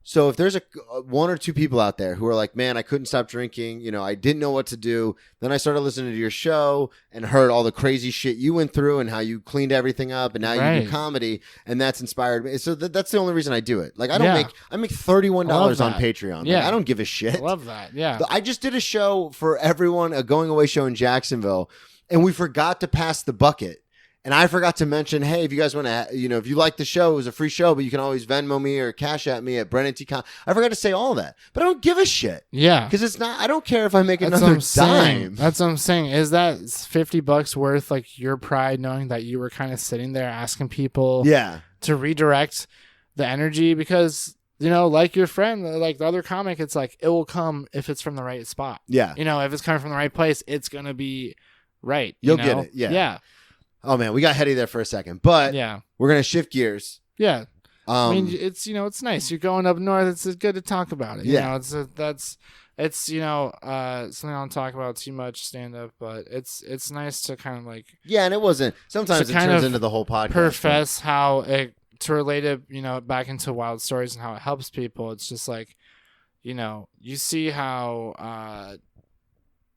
Speaker 1: So if there's 1 or 2 people out there who are like, man, I couldn't stop drinking, you know, I didn't know what to do. Then I started listening to your show and heard all the crazy shit you went through and how you cleaned everything up, and now you do comedy, and that's inspired me. So that's the only reason I do it. Like, I make $31 on Patreon. Yeah. Like, I don't give a shit.
Speaker 3: I love that. Yeah.
Speaker 1: I just did a show for everyone, a going away show in Jacksonville, and we forgot to pass the bucket. And I forgot to mention, hey, if you guys want to, you know, if you like the show, it was a free show, but you can always Venmo me or Cash at me at Brennan T. I forgot to say all that, but I don't give a shit.
Speaker 3: Yeah.
Speaker 1: Because it's not, I don't care if I make another dime.
Speaker 3: That's what I'm saying. Is that $50 worth like your pride knowing that you were kind of sitting there asking people to redirect the energy? Because, you know, like your friend, like the other comic, it's like, it will come if it's from the right spot. Yeah. You know, if it's coming from the right place, it's going to be right.
Speaker 1: You'll get it. Yeah. Yeah. Oh man, we got heady there for a second, but we're gonna shift gears.
Speaker 3: Yeah, I mean, it's, you know, it's nice. You're going up north. It's good to talk about it. You know, it's you know, something I don't talk about too much stand up, but it's nice to kind of like
Speaker 1: and it wasn't. Sometimes it turns into the whole podcast.
Speaker 3: Profess how it to relate it, you know, back into wild stories and how it helps people. It's just like, you know, you see how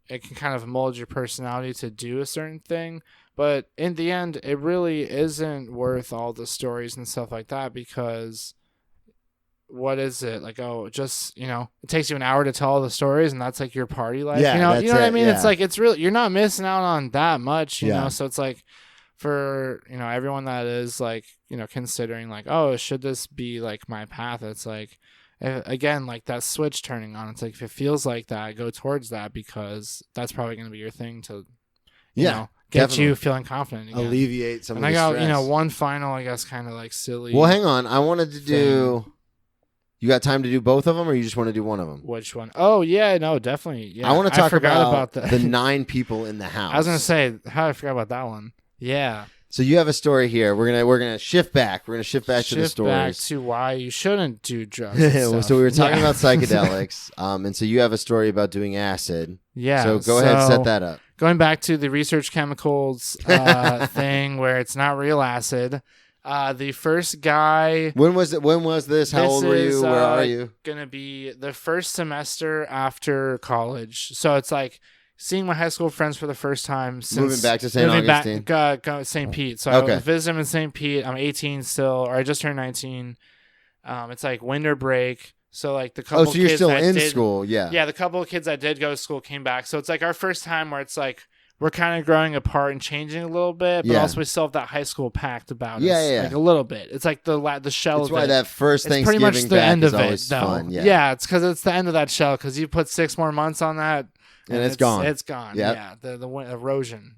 Speaker 3: it can kind of mold your personality to do a certain thing. But in the end, it really isn't worth all the stories and stuff like that, because what is it? Like, oh, just, you know, it takes you an hour to tell all the stories and that's like your party life. You know what I mean? It's like, it's really, you're not missing out on that much, you know? So it's like, for, you know, everyone that is like, you know, considering like, oh, should this be like my path? It's like, again, like that switch turning on. It's like, if it feels like that, go towards that, because that's probably going to be your thing to, you know, get you feeling confident again.
Speaker 1: Alleviate some of the
Speaker 3: stress. And I got,
Speaker 1: stress.
Speaker 3: you know, one final, I guess, kind of like silly.
Speaker 1: Well, hang on. I wanted to do. You got time to do both of them, or you just want to do one of them?
Speaker 3: Which one? Oh, yeah, no, definitely. Yeah.
Speaker 1: I want to talk about the 9 people in the house.
Speaker 3: I was going to say, how I forgot about that one. Yeah.
Speaker 1: So you have a story here. We're gonna shift back. We're gonna shift back to the stories.
Speaker 3: Back to why you shouldn't do drugs.
Speaker 1: So we were talking about psychedelics, and so you have a story about doing acid. Yeah. So go ahead and set that up.
Speaker 3: Going back to the research chemicals thing, where it's not real acid. The first guy.
Speaker 1: When was it? When was this? How old were you? Where are you?
Speaker 3: Gonna be the first semester after college. So it's like seeing my high school friends for the first time since
Speaker 1: moving back to St. Augustine.
Speaker 3: St. Pete. So I visit him in St. Pete. I'm 18 still, or I just turned 19. It's like winter break. So like the couple.
Speaker 1: Oh, so you're still in school? Yeah.
Speaker 3: Yeah, the couple of kids that did go to school came back. So it's like our first time where it's like we're kind of growing apart and changing a little bit, but
Speaker 1: Yeah.
Speaker 3: also we still have that high school pact about
Speaker 1: Yeah,
Speaker 3: us,
Speaker 1: yeah.
Speaker 3: like a little bit. It's like the shell
Speaker 1: That's
Speaker 3: of
Speaker 1: why
Speaker 3: it.
Speaker 1: that first
Speaker 3: It's
Speaker 1: Thanksgiving
Speaker 3: pretty much the
Speaker 1: back
Speaker 3: end
Speaker 1: is
Speaker 3: of it,
Speaker 1: always
Speaker 3: though.
Speaker 1: fun. Yeah.
Speaker 3: It's because it's the end of that shell. Because you put 6 more months on that,
Speaker 1: And it's gone.
Speaker 3: It's gone.
Speaker 1: Yep.
Speaker 3: Yeah, the erosion.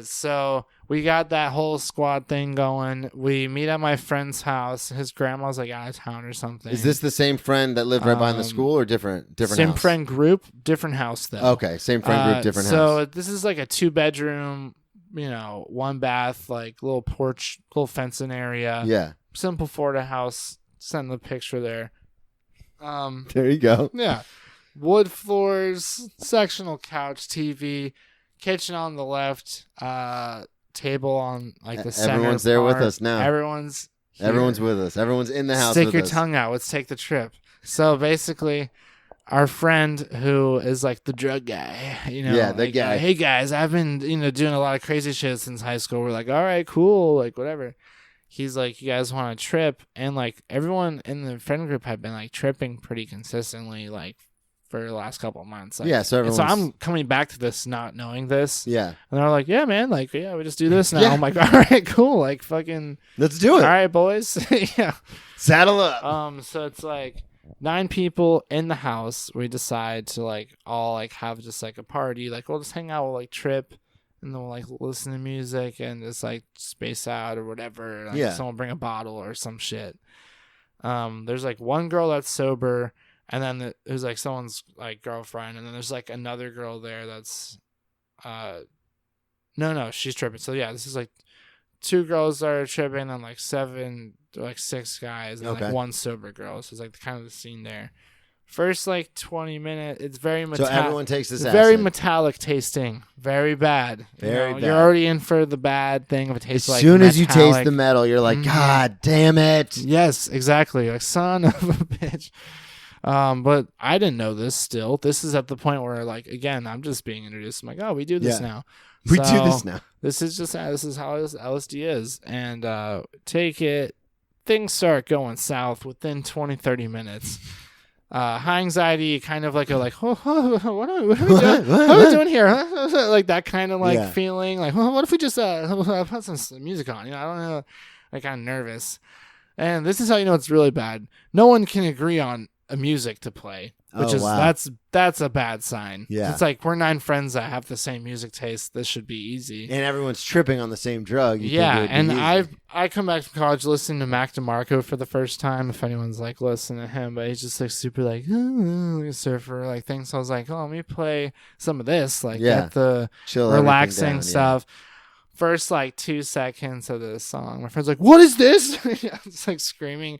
Speaker 3: So we got that whole squad thing going. We meet at my friend's house. His grandma's like out of town or something.
Speaker 1: Is this the same friend that lived right behind the school, or different
Speaker 3: same
Speaker 1: house?
Speaker 3: friend group, different house though.
Speaker 1: Okay, same friend group, different house.
Speaker 3: So this is like a 2-bedroom, 1 bath, like little porch, little fencing area.
Speaker 1: Yeah.
Speaker 3: Simple Florida house. Send the picture there.
Speaker 1: There you go.
Speaker 3: Yeah. Wood floors, sectional couch, TV, kitchen on the left, table on like the center.
Speaker 1: Everyone's there with
Speaker 3: part.
Speaker 1: us now.
Speaker 3: Everyone's here.
Speaker 1: Everyone's with us. Everyone's in the house
Speaker 3: Stick
Speaker 1: with
Speaker 3: your
Speaker 1: us.
Speaker 3: tongue out. Let's take the trip. So basically, our friend who is like the drug guy,
Speaker 1: Yeah, the
Speaker 3: like,
Speaker 1: guy.
Speaker 3: Hey guys, I've been doing a lot of crazy shit since high school. We're like, all right, cool, like whatever. He's like, you guys want to trip? And like everyone in the friend group had been like tripping pretty consistently, like for the last couple of months. Like,
Speaker 1: Yeah, so
Speaker 3: and
Speaker 1: everyone's...
Speaker 3: so I'm coming back to this not knowing this.
Speaker 1: Yeah.
Speaker 3: And they're like, yeah, man, like, yeah, we just do this now.
Speaker 1: Yeah.
Speaker 3: I'm like, all right, cool. Like, fucking,
Speaker 1: Let's do it.
Speaker 3: all right, boys. Yeah.
Speaker 1: Saddle up.
Speaker 3: So it's like 9 people in the house. We decide to like all like have just like a party. Like, we'll just hang out, we'll like trip, and then we'll like listen to music and just like space out or whatever. Like,
Speaker 1: Yeah.
Speaker 3: someone bring a bottle or some shit. There's like one girl that's sober. And then there's like someone's like girlfriend, and then there's like another girl there that's, no, she's tripping. So yeah, this is like 2 girls that are tripping, and like 6 guys, and
Speaker 1: Okay.
Speaker 3: like 1 sober girl. So it's like kind of the scene there. First like 20 minutes, it's very
Speaker 1: So
Speaker 3: metallic.
Speaker 1: everyone takes this
Speaker 3: It's very
Speaker 1: acid.
Speaker 3: metallic tasting, very bad.
Speaker 1: Very bad.
Speaker 3: You're already in for the bad thing of it tastes
Speaker 1: As
Speaker 3: like
Speaker 1: soon as you taste
Speaker 3: metallic.
Speaker 1: the metal, you're like,
Speaker 3: Mhm.
Speaker 1: God damn it.
Speaker 3: Yes, exactly. Like, son of a bitch. But I didn't know this still. This is at the point where, like, again, I'm just being introduced. I'm like, oh, we do this
Speaker 1: Yeah.
Speaker 3: now.
Speaker 1: We do
Speaker 3: So,
Speaker 1: this now.
Speaker 3: This is how LSD is. And take it. Things start going south within 20, 30 minutes. High anxiety, kind of like what are we doing? What are we doing here? Like that kind of like
Speaker 1: Yeah.
Speaker 3: feeling. Like, what if we just put some music on? I don't know. Like, I'm nervous. And this is how you know it's really bad. No one can agree on a music to play, which
Speaker 1: Oh,
Speaker 3: is
Speaker 1: wow.
Speaker 3: that's a bad sign.
Speaker 1: Yeah.
Speaker 3: It's like we're 9 friends that have the same music taste. This should be easy.
Speaker 1: And everyone's tripping on the same drug. You think it
Speaker 3: Yeah,
Speaker 1: would be
Speaker 3: and
Speaker 1: easy.
Speaker 3: I come back from college listening to Mac DeMarco for the first time. If anyone's like listening to him, but he's just like super like a surfer like thing. So I was like, oh, let me play some of this, like
Speaker 1: Yeah.
Speaker 3: get the
Speaker 1: Chill everything
Speaker 3: relaxing
Speaker 1: down, yeah.
Speaker 3: stuff. First like 2 seconds of the song, my friend's like, "What is this?" It's like screaming,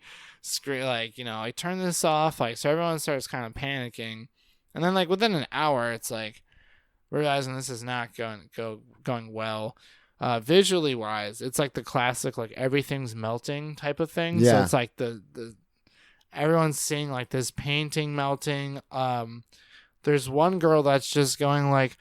Speaker 3: like I turn this off, like so everyone starts kind of panicking, and then like within an hour, it's like realizing this is not going well. Visually wise, it's like the classic like everything's melting type of thing. So
Speaker 1: Yeah.
Speaker 3: it's like the everyone's seeing like this painting melting. There's one girl that's just going like,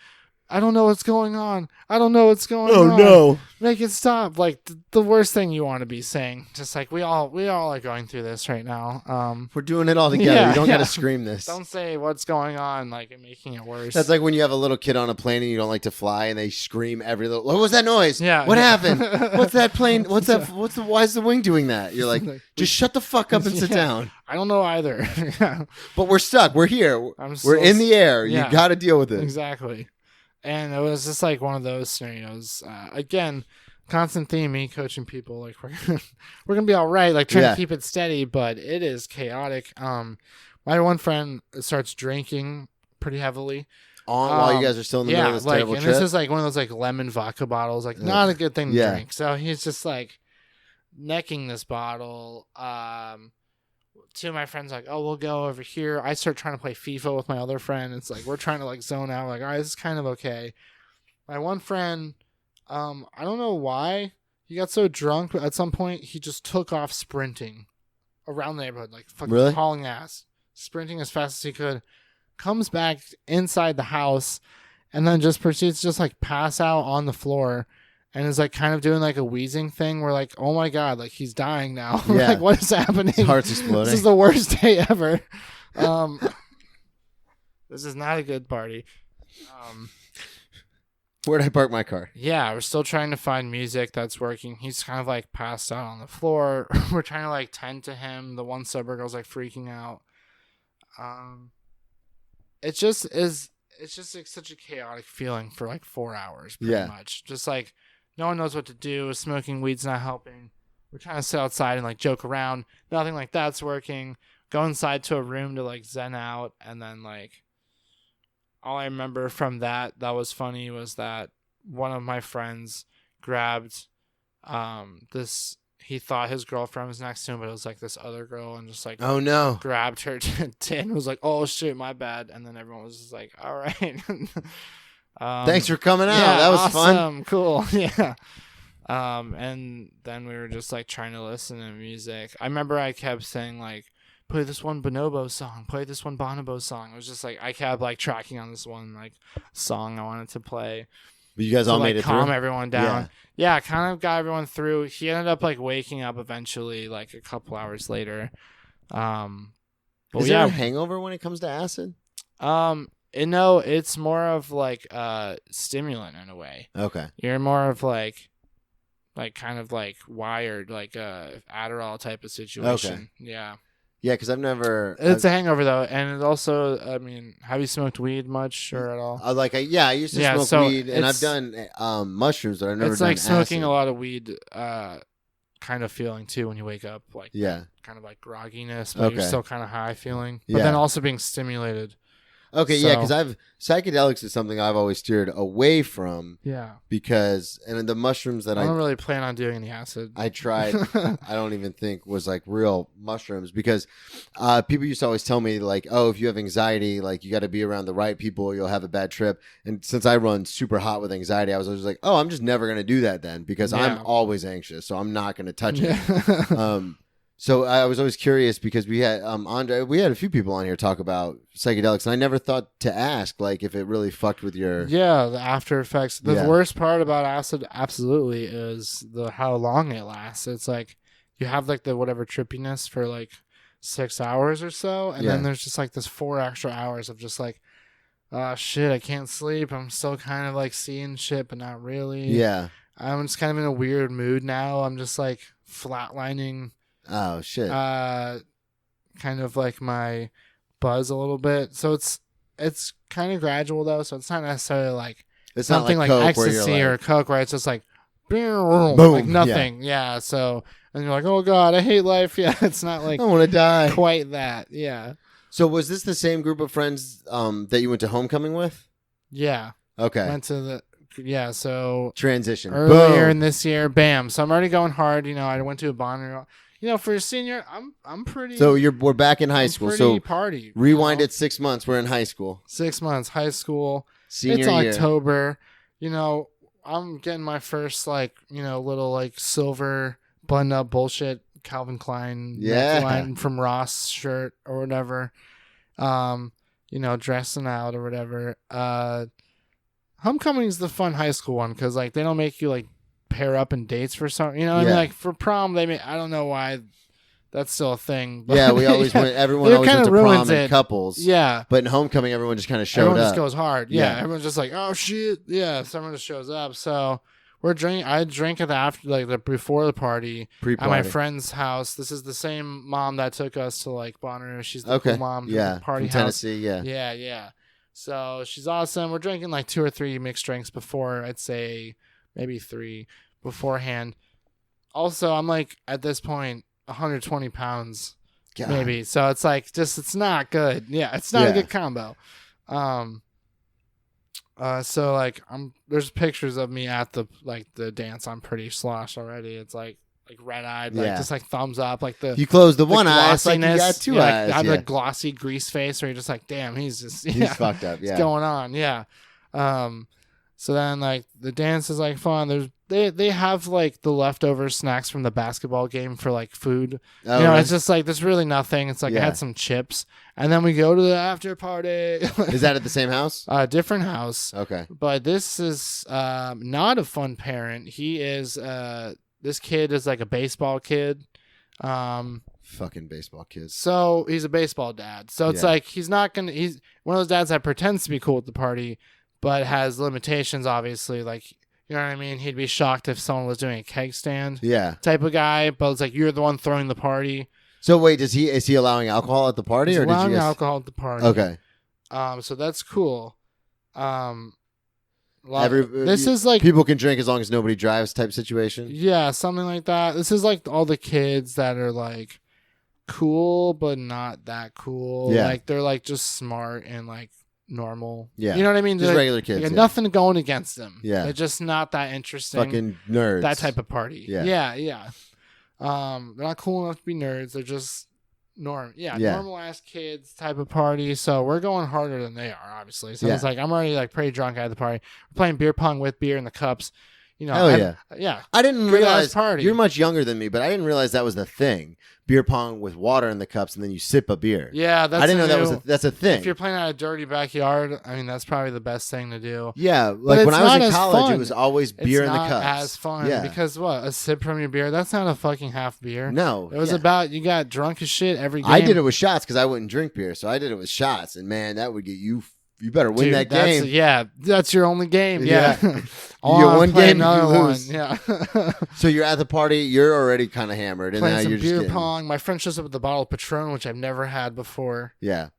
Speaker 3: I don't know what's going on. I don't know what's going on.
Speaker 1: Oh, no.
Speaker 3: Make it stop. Like the worst thing you want to be saying. Just like we all are going through this right now.
Speaker 1: We're doing it all together.
Speaker 3: Yeah,
Speaker 1: you don't
Speaker 3: yeah.
Speaker 1: got to scream this.
Speaker 3: Don't say what's going on, like and making it worse.
Speaker 1: That's like when you have a little kid on a plane and you don't like to fly and they scream every little. What was that noise?
Speaker 3: Yeah,
Speaker 1: What
Speaker 3: yeah.
Speaker 1: happened? What's that plane? What's that? Why is the wing doing that? You're like, just shut the fuck up and sit
Speaker 3: Yeah.
Speaker 1: down.
Speaker 3: I don't know either.
Speaker 1: But we're stuck. We're here.
Speaker 3: I'm
Speaker 1: We're
Speaker 3: still
Speaker 1: in the air.
Speaker 3: yeah.
Speaker 1: You got to deal with it.
Speaker 3: Exactly. And it was just like one of those scenarios. Again, constant theme, me coaching people, like we're gonna be all right, like trying
Speaker 1: Yeah.
Speaker 3: to keep it steady, but it is chaotic. My one friend starts drinking pretty heavily.
Speaker 1: While you guys are still in the middle of this
Speaker 3: like,
Speaker 1: terrible
Speaker 3: and
Speaker 1: trip.
Speaker 3: this is like one of those like lemon vodka bottles, like not a good thing to
Speaker 1: Yeah.
Speaker 3: drink. So he's just like necking this bottle. Two of my friends like, oh, we'll go over here. I start trying to play FIFA with my other friend. It's like we're trying to like zone out. Like, all right, this is kind of okay. My one friend, I don't know why he got so drunk, but at some point he just took off sprinting around the neighborhood, like fucking
Speaker 1: Really?
Speaker 3: hauling ass, sprinting as fast as he could. Comes back inside the house, and then just proceeds to just like pass out on the floor. And is like kind of doing like a wheezing thing where like, oh my God, like he's dying now.
Speaker 1: Yeah.
Speaker 3: Like what is happening?
Speaker 1: His heart's exploding.
Speaker 3: This is the worst day ever. This is not a good party.
Speaker 1: Where'd I park my car?
Speaker 3: Yeah, we're still trying to find music that's working. He's kind of like passed out on the floor. We're trying to like tend to him. The one sober girl's like freaking out. It just is. It's just like such a chaotic feeling for like 4 hours, pretty much. Just like no one knows what to do. Smoking weed's not helping. We're trying to sit outside and like joke around. Nothing like that's working. Go inside to a room to like zen out, and then like all I remember from that was funny was that one of my friends grabbed this. He thought his girlfriend was next to him, but it was like this other girl, and just like,
Speaker 1: oh no,
Speaker 3: grabbed her and was like, oh shit, my bad. And then everyone was just like, all right.
Speaker 1: Thanks for coming out.
Speaker 3: Yeah,
Speaker 1: that was
Speaker 3: awesome,
Speaker 1: fun.
Speaker 3: Cool. Yeah. And then we were just like trying to listen to music. I remember I kept saying like, play this one Bonobo song, play this one Bonobo song. It was just like I kept like tracking on this one like song I wanted to play.
Speaker 1: But you guys all made it through?
Speaker 3: Calm everyone down. Yeah, kind of got everyone through. He ended up like waking up eventually, like a couple hours later.
Speaker 1: Is there a hangover when it comes to acid?
Speaker 3: It's more of like stimulant in a way.
Speaker 1: Okay.
Speaker 3: You're more of like kind of like wired, like a Adderall type of situation.
Speaker 1: Okay.
Speaker 3: Yeah.
Speaker 1: Yeah, because I've never.
Speaker 3: It's a hangover though, and it also, I mean, have you smoked weed much or at all?
Speaker 1: I used to smoke weed, and I've done mushrooms, but I've never. It's
Speaker 3: like smoking
Speaker 1: acid.
Speaker 3: a lot of weed, kind of feeling too when you wake up, like kind of like grogginess, but you're still kind of high feeling, but then also being stimulated.
Speaker 1: Okay, yeah, because psychedelics is something I've always steered away from.
Speaker 3: Yeah.
Speaker 1: Because, and the mushrooms that
Speaker 3: I don't really plan on doing any acid.
Speaker 1: I tried, I don't even think was like real mushrooms, because people used to always tell me like, oh, if you have anxiety, like you got to be around the right people or you'll have a bad trip. And since I run super hot with anxiety, I was always like, oh, I'm just never going to do that then, because I'm always anxious. So I'm not going to touch it. So I was always curious, because we had Andre, we had a few people on here talk about psychedelics, and I never thought to ask like if it really fucked with your
Speaker 3: the after effects. The worst part about acid, absolutely, is how long it lasts. It's like you have like the whatever trippiness for like 6 hours or so, and then there's just like this 4 extra hours of just like, oh shit, I can't sleep. I'm still kind of like seeing shit, but not really. Yeah, I'm just kind of in a weird mood now. I'm just like flatlining.
Speaker 1: Oh shit.
Speaker 3: Kind of like my buzz a little bit. So it's kind of gradual though, so it's not necessarily like
Speaker 1: it's
Speaker 3: something
Speaker 1: not
Speaker 3: like ecstasy or Coke, right? It's just like boom, like nothing. Yeah. So and you're like, oh god, I hate life. Yeah, it's not like
Speaker 1: I want to die.
Speaker 3: Quite that. Yeah.
Speaker 1: So was this the same group of friends that you went to homecoming with?
Speaker 3: Yeah.
Speaker 1: Okay.
Speaker 3: Went to so
Speaker 1: transition
Speaker 3: earlier in this year, bam. So I'm already going hard. I went to a Bonner. For a senior, I'm pretty.
Speaker 1: So we're back in high school. So
Speaker 3: party.
Speaker 1: Rewind it 6 months. We're in high school.
Speaker 3: 6 months, high school.
Speaker 1: Senior
Speaker 3: year.
Speaker 1: It's
Speaker 3: October. I'm getting my first little like silver button up bullshit Calvin Klein neckline from Ross shirt or whatever. Dressing out or whatever. Homecoming's the fun high school one because like they don't make you like pair up in dates for something, I mean, like for prom I don't know why that's still a thing, but
Speaker 1: we always went, everyone always went to prom in couples, but in homecoming everyone just kind of showed
Speaker 3: everyone
Speaker 1: up.
Speaker 3: Just goes hard, everyone's just like, oh shit, someone just shows up. So we're drinking. I drank at the before the party at my friend's house. This is the same mom that took us to like Bonner. She's the cool mom, party
Speaker 1: from
Speaker 3: house.
Speaker 1: Tennessee,
Speaker 3: yeah. So she's awesome. We're drinking like 2 or 3 mixed drinks before, I'd say maybe 3 beforehand. Also, I'm like at this point 120 pounds maybe. So it's like it's not good. Yeah, it's not a good combo. So like there's pictures of me at the dance. I'm pretty sloshed already. It's like red eyed, just like thumbs up, like the
Speaker 1: you close the one eye, it's like you got 2 eyes.
Speaker 3: I have a glossy grease face where you're just like, damn, he's
Speaker 1: fucked up. Yeah,
Speaker 3: what's going on? Yeah. So then like the dance is like fun. They have like the leftover snacks from the basketball game for like food. It's just like there's really nothing. It's like I had some chips, and then we go to the after party.
Speaker 1: Is that at the same house?
Speaker 3: Different house.
Speaker 1: Okay.
Speaker 3: But this is not a fun parent. He is this kid is like a baseball kid.
Speaker 1: Fucking baseball kids.
Speaker 3: So he's a baseball dad. So it's like he's one of those dads that pretends to be cool at the party, but has limitations, obviously. Like, you know what I mean? He'd be shocked if someone was doing a keg stand type of guy, but it's like, you're the one throwing the party.
Speaker 1: So wait, is he allowing alcohol at the party?
Speaker 3: He's
Speaker 1: or
Speaker 3: allowing
Speaker 1: did you
Speaker 3: alcohol at the party.
Speaker 1: Okay.
Speaker 3: So that's cool.
Speaker 1: This
Speaker 3: is like
Speaker 1: people can drink as long as nobody drives type situation.
Speaker 3: Yeah, something like that. This is like all the kids that are like cool but not that cool.
Speaker 1: Yeah.
Speaker 3: Like they're like just smart and like normal.
Speaker 1: Yeah.
Speaker 3: You know what I mean?
Speaker 1: Just
Speaker 3: They're,
Speaker 1: regular kids.
Speaker 3: They got nothing going against them.
Speaker 1: Yeah.
Speaker 3: They're just not that interesting.
Speaker 1: Fucking nerds.
Speaker 3: That type of party.
Speaker 1: Yeah.
Speaker 3: Yeah. They're not cool enough to be nerds. They're just normal ass kids type of party. So we're going harder than they are, obviously. So it's like I'm already like pretty drunk at the party. We're playing beer pong with beer in the cups. You know,
Speaker 1: Hell
Speaker 3: yeah.
Speaker 1: I didn't
Speaker 3: Good
Speaker 1: realize
Speaker 3: ass party.
Speaker 1: You're much younger than me, but I didn't realize that was the thing. Beer pong with water in the cups, and then you sip a beer.
Speaker 3: Yeah,
Speaker 1: I didn't know that's a thing.
Speaker 3: If you're playing at a dirty backyard, I mean, that's probably the best thing to do.
Speaker 1: Yeah, like when I was in college, it was always beer in the cups.
Speaker 3: It's not as fun because what, a sip from your beer? That's not a fucking half beer.
Speaker 1: No,
Speaker 3: it was about you got drunk as shit every game.
Speaker 1: I did it with shots because I wouldn't drink beer, so I did it with shots, and man, that would get you. You better win that game.
Speaker 3: That's your only game. Yeah.
Speaker 1: You get one game, you lose.
Speaker 3: One. Yeah.
Speaker 1: So you're at the party. You're already kind of hammered, and
Speaker 3: playing
Speaker 1: now
Speaker 3: some
Speaker 1: you're just
Speaker 3: beer
Speaker 1: getting...
Speaker 3: pong. My friend shows up with a bottle of Patron, which I've never had before.
Speaker 1: Yeah.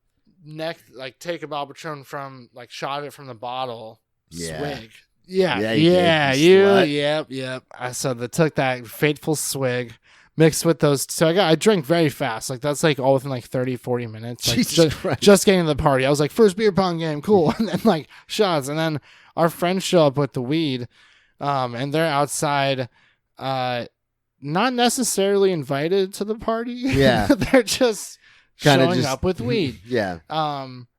Speaker 3: Take a bottle of Patron from shot it from the bottle.
Speaker 1: Yeah.
Speaker 3: Swig. Yeah. Yep. So they took that fateful swig. Mixed with those, so I drink very fast. Like that's like all within 30, 40 minutes. Like,
Speaker 1: Jesus Christ.
Speaker 3: Just getting to the party. I was like, first beer pong game, cool. And then shots. And then our friends show up with the weed, and they're outside, not necessarily invited to the party.
Speaker 1: Yeah,
Speaker 3: they're just showing up with weed.
Speaker 1: Yeah.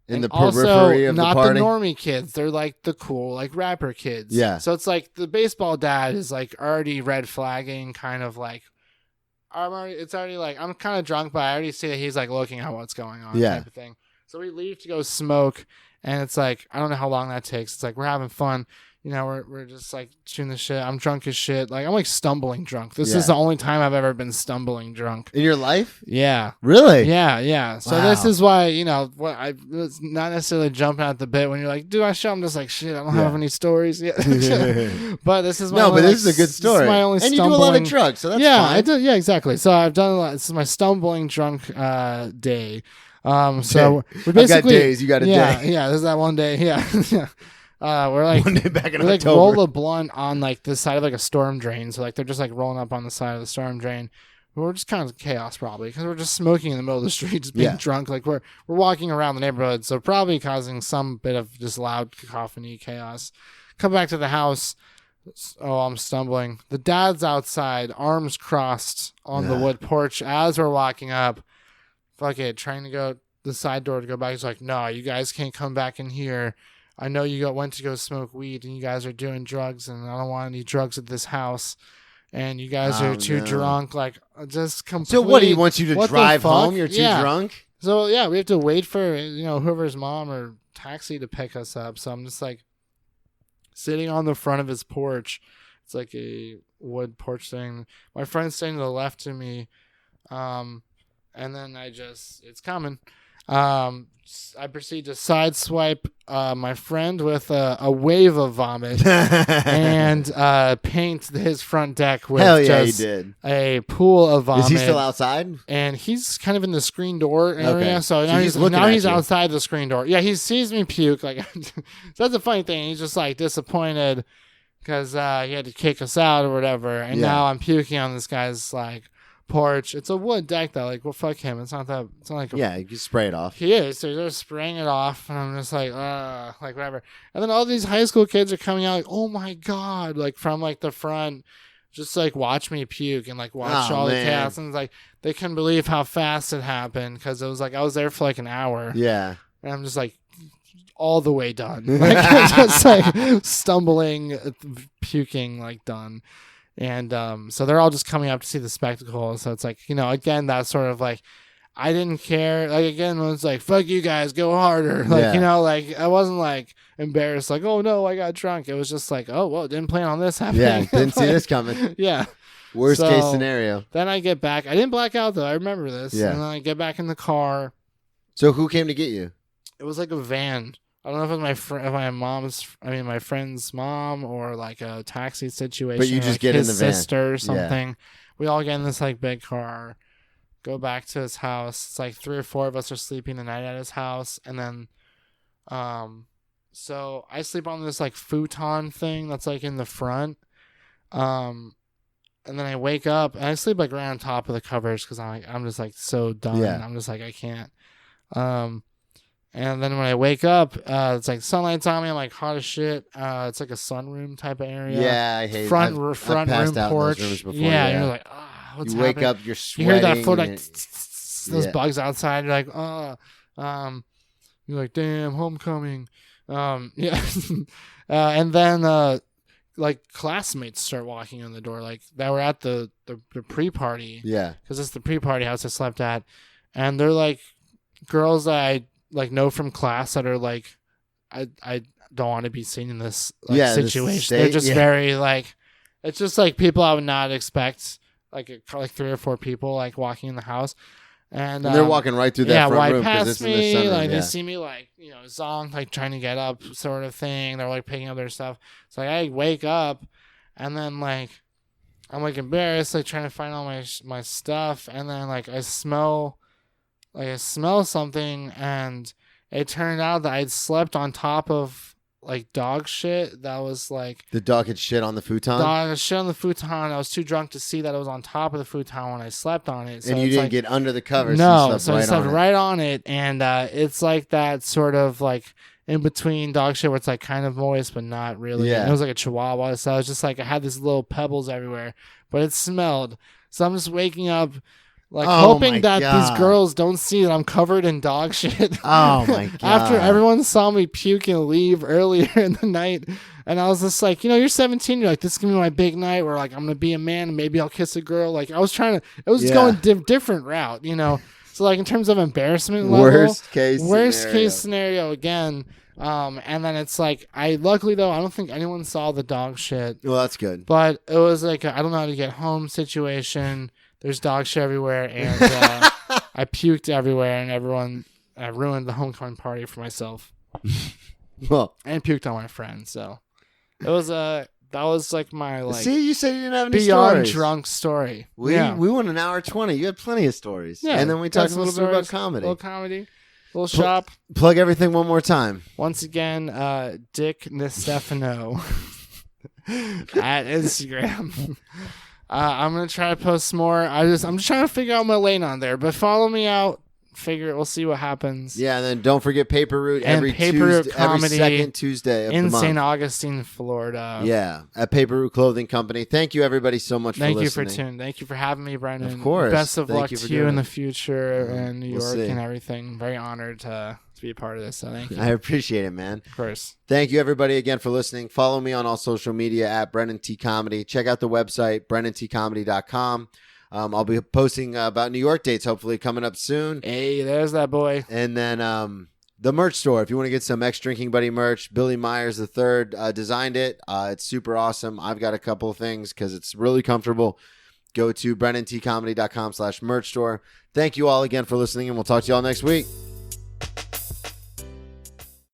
Speaker 1: In the
Speaker 3: also,
Speaker 1: periphery of the party.
Speaker 3: Not the normie kids. They're like the cool rapper kids.
Speaker 1: Yeah.
Speaker 3: So it's like the baseball dad is already red flagging, kind of like. It's already I'm kind of drunk, but I already see that he's looking at what's going on, type of thing. So we leave to go smoke, and it's I don't know how long that takes. It's we're having fun, we're just shooting the shit. I'm drunk as shit. I'm stumbling drunk. This is the only time I've ever been stumbling drunk
Speaker 1: in your life.
Speaker 3: Yeah,
Speaker 1: really.
Speaker 3: Yeah. So this is why what I was not necessarily jumping at the bit when you're like, dude, I show. I'm just shit. I don't have any stories yet. But this is my
Speaker 1: but this is a good story.
Speaker 3: This is my only
Speaker 1: and you do a lot of drugs, so that's fine.
Speaker 3: I do. Yeah, exactly. So I've done a lot. This is my stumbling drunk day. So we basically
Speaker 1: I've got days. You got a day.
Speaker 3: Yeah. This is that one day. Yeah. We're
Speaker 1: one day back in
Speaker 3: we
Speaker 1: October.
Speaker 3: roll a blunt on the side of a storm drain. So they're just rolling up on the side of the storm drain. We're just kind of chaos probably because we're just smoking in the middle of the street, just being drunk. We're walking around the neighborhood, so probably causing some bit of just loud cacophony, chaos. Come back to the house. Oh, I'm stumbling. The dad's outside, arms crossed on the wood porch as we're walking up. Fuck it, trying to go the side door to go back. He's like, no, you guys can't come back in here. I know you went to go smoke weed and you guys are doing drugs, and I don't want any drugs at this house. And you guys are too drunk, just complete.
Speaker 1: So what? He wants you to drive home? You're too drunk?
Speaker 3: So yeah, we have to wait for whoever's mom or taxi to pick us up. So I'm just sitting on the front of his porch. It's a wood porch thing. My friend's staying to the left of me, and then it's coming. I proceed to sideswipe my friend with a wave of vomit and paint his front deck with
Speaker 1: he did.
Speaker 3: A pool of vomit.
Speaker 1: Is he still outside?
Speaker 3: And he's kind of in the screen door area.
Speaker 1: Okay.
Speaker 3: So now he's outside the screen door. Yeah, he sees me puke. So that's a funny thing. He's just disappointed because he had to kick us out or whatever. And now I'm puking on this guy's porch. It's a wood deck though. Well, fuck him. It's not
Speaker 1: you can spray it off.
Speaker 3: He is. So they're spraying it off, and I'm just whatever. And then all these high school kids are coming out oh my god, from the front, just watch me puke and watch all the chaos. And they couldn't believe how fast it happened because it was I was there for an hour.
Speaker 1: Yeah.
Speaker 3: And I'm just all the way done. Just stumbling, puking, done. And so they're all just coming up to see the spectacle. So it's again, that sort of I didn't care. Again, when it's fuck you guys, go harder. I wasn't embarrassed. Oh no, I got drunk. It was just oh well, didn't plan on this happening.
Speaker 1: Yeah, didn't see this coming.
Speaker 3: Yeah.
Speaker 1: Worst case scenario.
Speaker 3: Then I get back. I didn't black out though. I remember this.
Speaker 1: Yeah.
Speaker 3: And then I get back in the car.
Speaker 1: So who came to get you?
Speaker 3: It was a van. I don't know if it was my friend's mom, or like a taxi situation.
Speaker 1: But you just
Speaker 3: like
Speaker 1: get in
Speaker 3: his
Speaker 1: the van.
Speaker 3: sister or something. Yeah. We all get in this like big car, go back to his house. It's like 3 or 4 of us are sleeping the night at his house, and then, so I sleep on this like futon thing that's like in the front, and then I wake up and I sleep like right on top of the covers because I'm just like so done.
Speaker 1: Yeah.
Speaker 3: I'm just like I can't. And then when I wake up, it's like sunlight's on me. I'm like hot as shit. It's like a sunroom type of area.
Speaker 1: Yeah, I hate
Speaker 3: front
Speaker 1: I've
Speaker 3: room
Speaker 1: passed out
Speaker 3: porch.
Speaker 1: in those rooms before,
Speaker 3: yeah,
Speaker 1: yeah.
Speaker 3: you're like, what's
Speaker 1: you
Speaker 3: happening?
Speaker 1: wake up, you're sweating.
Speaker 3: You hear that foot like
Speaker 1: and
Speaker 3: those
Speaker 1: yeah.
Speaker 3: bugs outside. You're like, you're like, damn, homecoming. Yeah. And then like classmates start walking in the door, like that were at the pre-party.
Speaker 1: Yeah,
Speaker 3: because it's the pre-party house I slept at, and they're like girls that I like know from class that are like, I don't want to be seen in this like, situation. They're just very like, it's just like people I would not expect, like 3 or 4 people like walking in the house, and
Speaker 1: they're walking right through that front room because
Speaker 3: past
Speaker 1: it's in
Speaker 3: me,
Speaker 1: the sunroom.
Speaker 3: like
Speaker 1: yeah.
Speaker 3: they see me like zonk, like trying to get up, sort of thing. They're like picking up their stuff. So like I wake up, and then like I'm like embarrassed, like trying to find all my stuff, and then like I smell something, and it turned out that I'd slept on top of like dog shit that was like
Speaker 1: The dog had shit on the futon.
Speaker 3: Dog shit on the futon. I was too drunk to see that it was on top of the futon when I slept on it. So
Speaker 1: and you
Speaker 3: it's
Speaker 1: didn't
Speaker 3: like,
Speaker 1: get under the covers.
Speaker 3: no,
Speaker 1: you
Speaker 3: so I
Speaker 1: slept
Speaker 3: slept
Speaker 1: on it.
Speaker 3: right on it, and it's like that sort of like in between dog shit where it's like kind of moist but not really.
Speaker 1: Yeah.
Speaker 3: And it was like a chihuahua, so I was just like I had these little pebbles everywhere, but it smelled. So I'm just waking up like hoping that these girls don't see that I'm covered in dog shit.
Speaker 1: Oh my god!
Speaker 3: After everyone saw me puke and leave earlier in the night, and I was just like, you're 17. You're like, this is gonna be my big night where like I'm gonna be a man and maybe I'll kiss a girl. Like I was trying to, it was going different route, So like in terms of embarrassment level,
Speaker 1: worst case
Speaker 3: scenario again. And then it's like luckily though I don't think anyone saw the dog shit.
Speaker 1: Well, that's good.
Speaker 3: But it was like I don't know how to get home situation. There's dog shit everywhere, and I puked everywhere, and I ruined the homecoming party for myself.
Speaker 1: Well,
Speaker 3: and puked on my friends. So it was that was like my like.
Speaker 1: See, you said you didn't have any
Speaker 3: beyond
Speaker 1: stories.
Speaker 3: drunk story.
Speaker 1: We went an hour 20. You had plenty of stories.
Speaker 3: Yeah,
Speaker 1: and then we talked a little bit about comedy.
Speaker 3: A little shop.
Speaker 1: Plug everything one more time.
Speaker 3: Once again, Dick Distefano at Instagram. I'm gonna try to post more. I'm just trying to figure out my lane on there. But follow me out. We'll see what happens.
Speaker 1: Yeah, and then don't forget Paper Route every second Tuesday of
Speaker 3: in
Speaker 1: the month.
Speaker 3: St. Augustine, Florida.
Speaker 1: Yeah, at Paper Route Clothing Company. Thank you everybody so much for listening.
Speaker 3: Thank you for tuning. Thank you for having me, Brendan.
Speaker 1: Of course.
Speaker 3: Best of luck to you in the future
Speaker 1: Mm-hmm.
Speaker 3: in New York and everything. Very honored to be a part of this. So thank you.
Speaker 1: I appreciate it, man.
Speaker 3: Of course.
Speaker 1: Thank you everybody again for listening. Follow me on all social media at Brendan T Comedy. Check out the website brendantcomedy.com. I'll be posting about New York dates hopefully coming up soon.
Speaker 3: Hey, there's that boy.
Speaker 1: And then the merch store. If you want to get some Ex Drinking Buddy merch, Billy Myers III designed it. It's super awesome. I've got a couple of things because it's really comfortable. Go to brendantcomedy.com/merch store. Thank you all again for listening, and we'll talk to you all next week.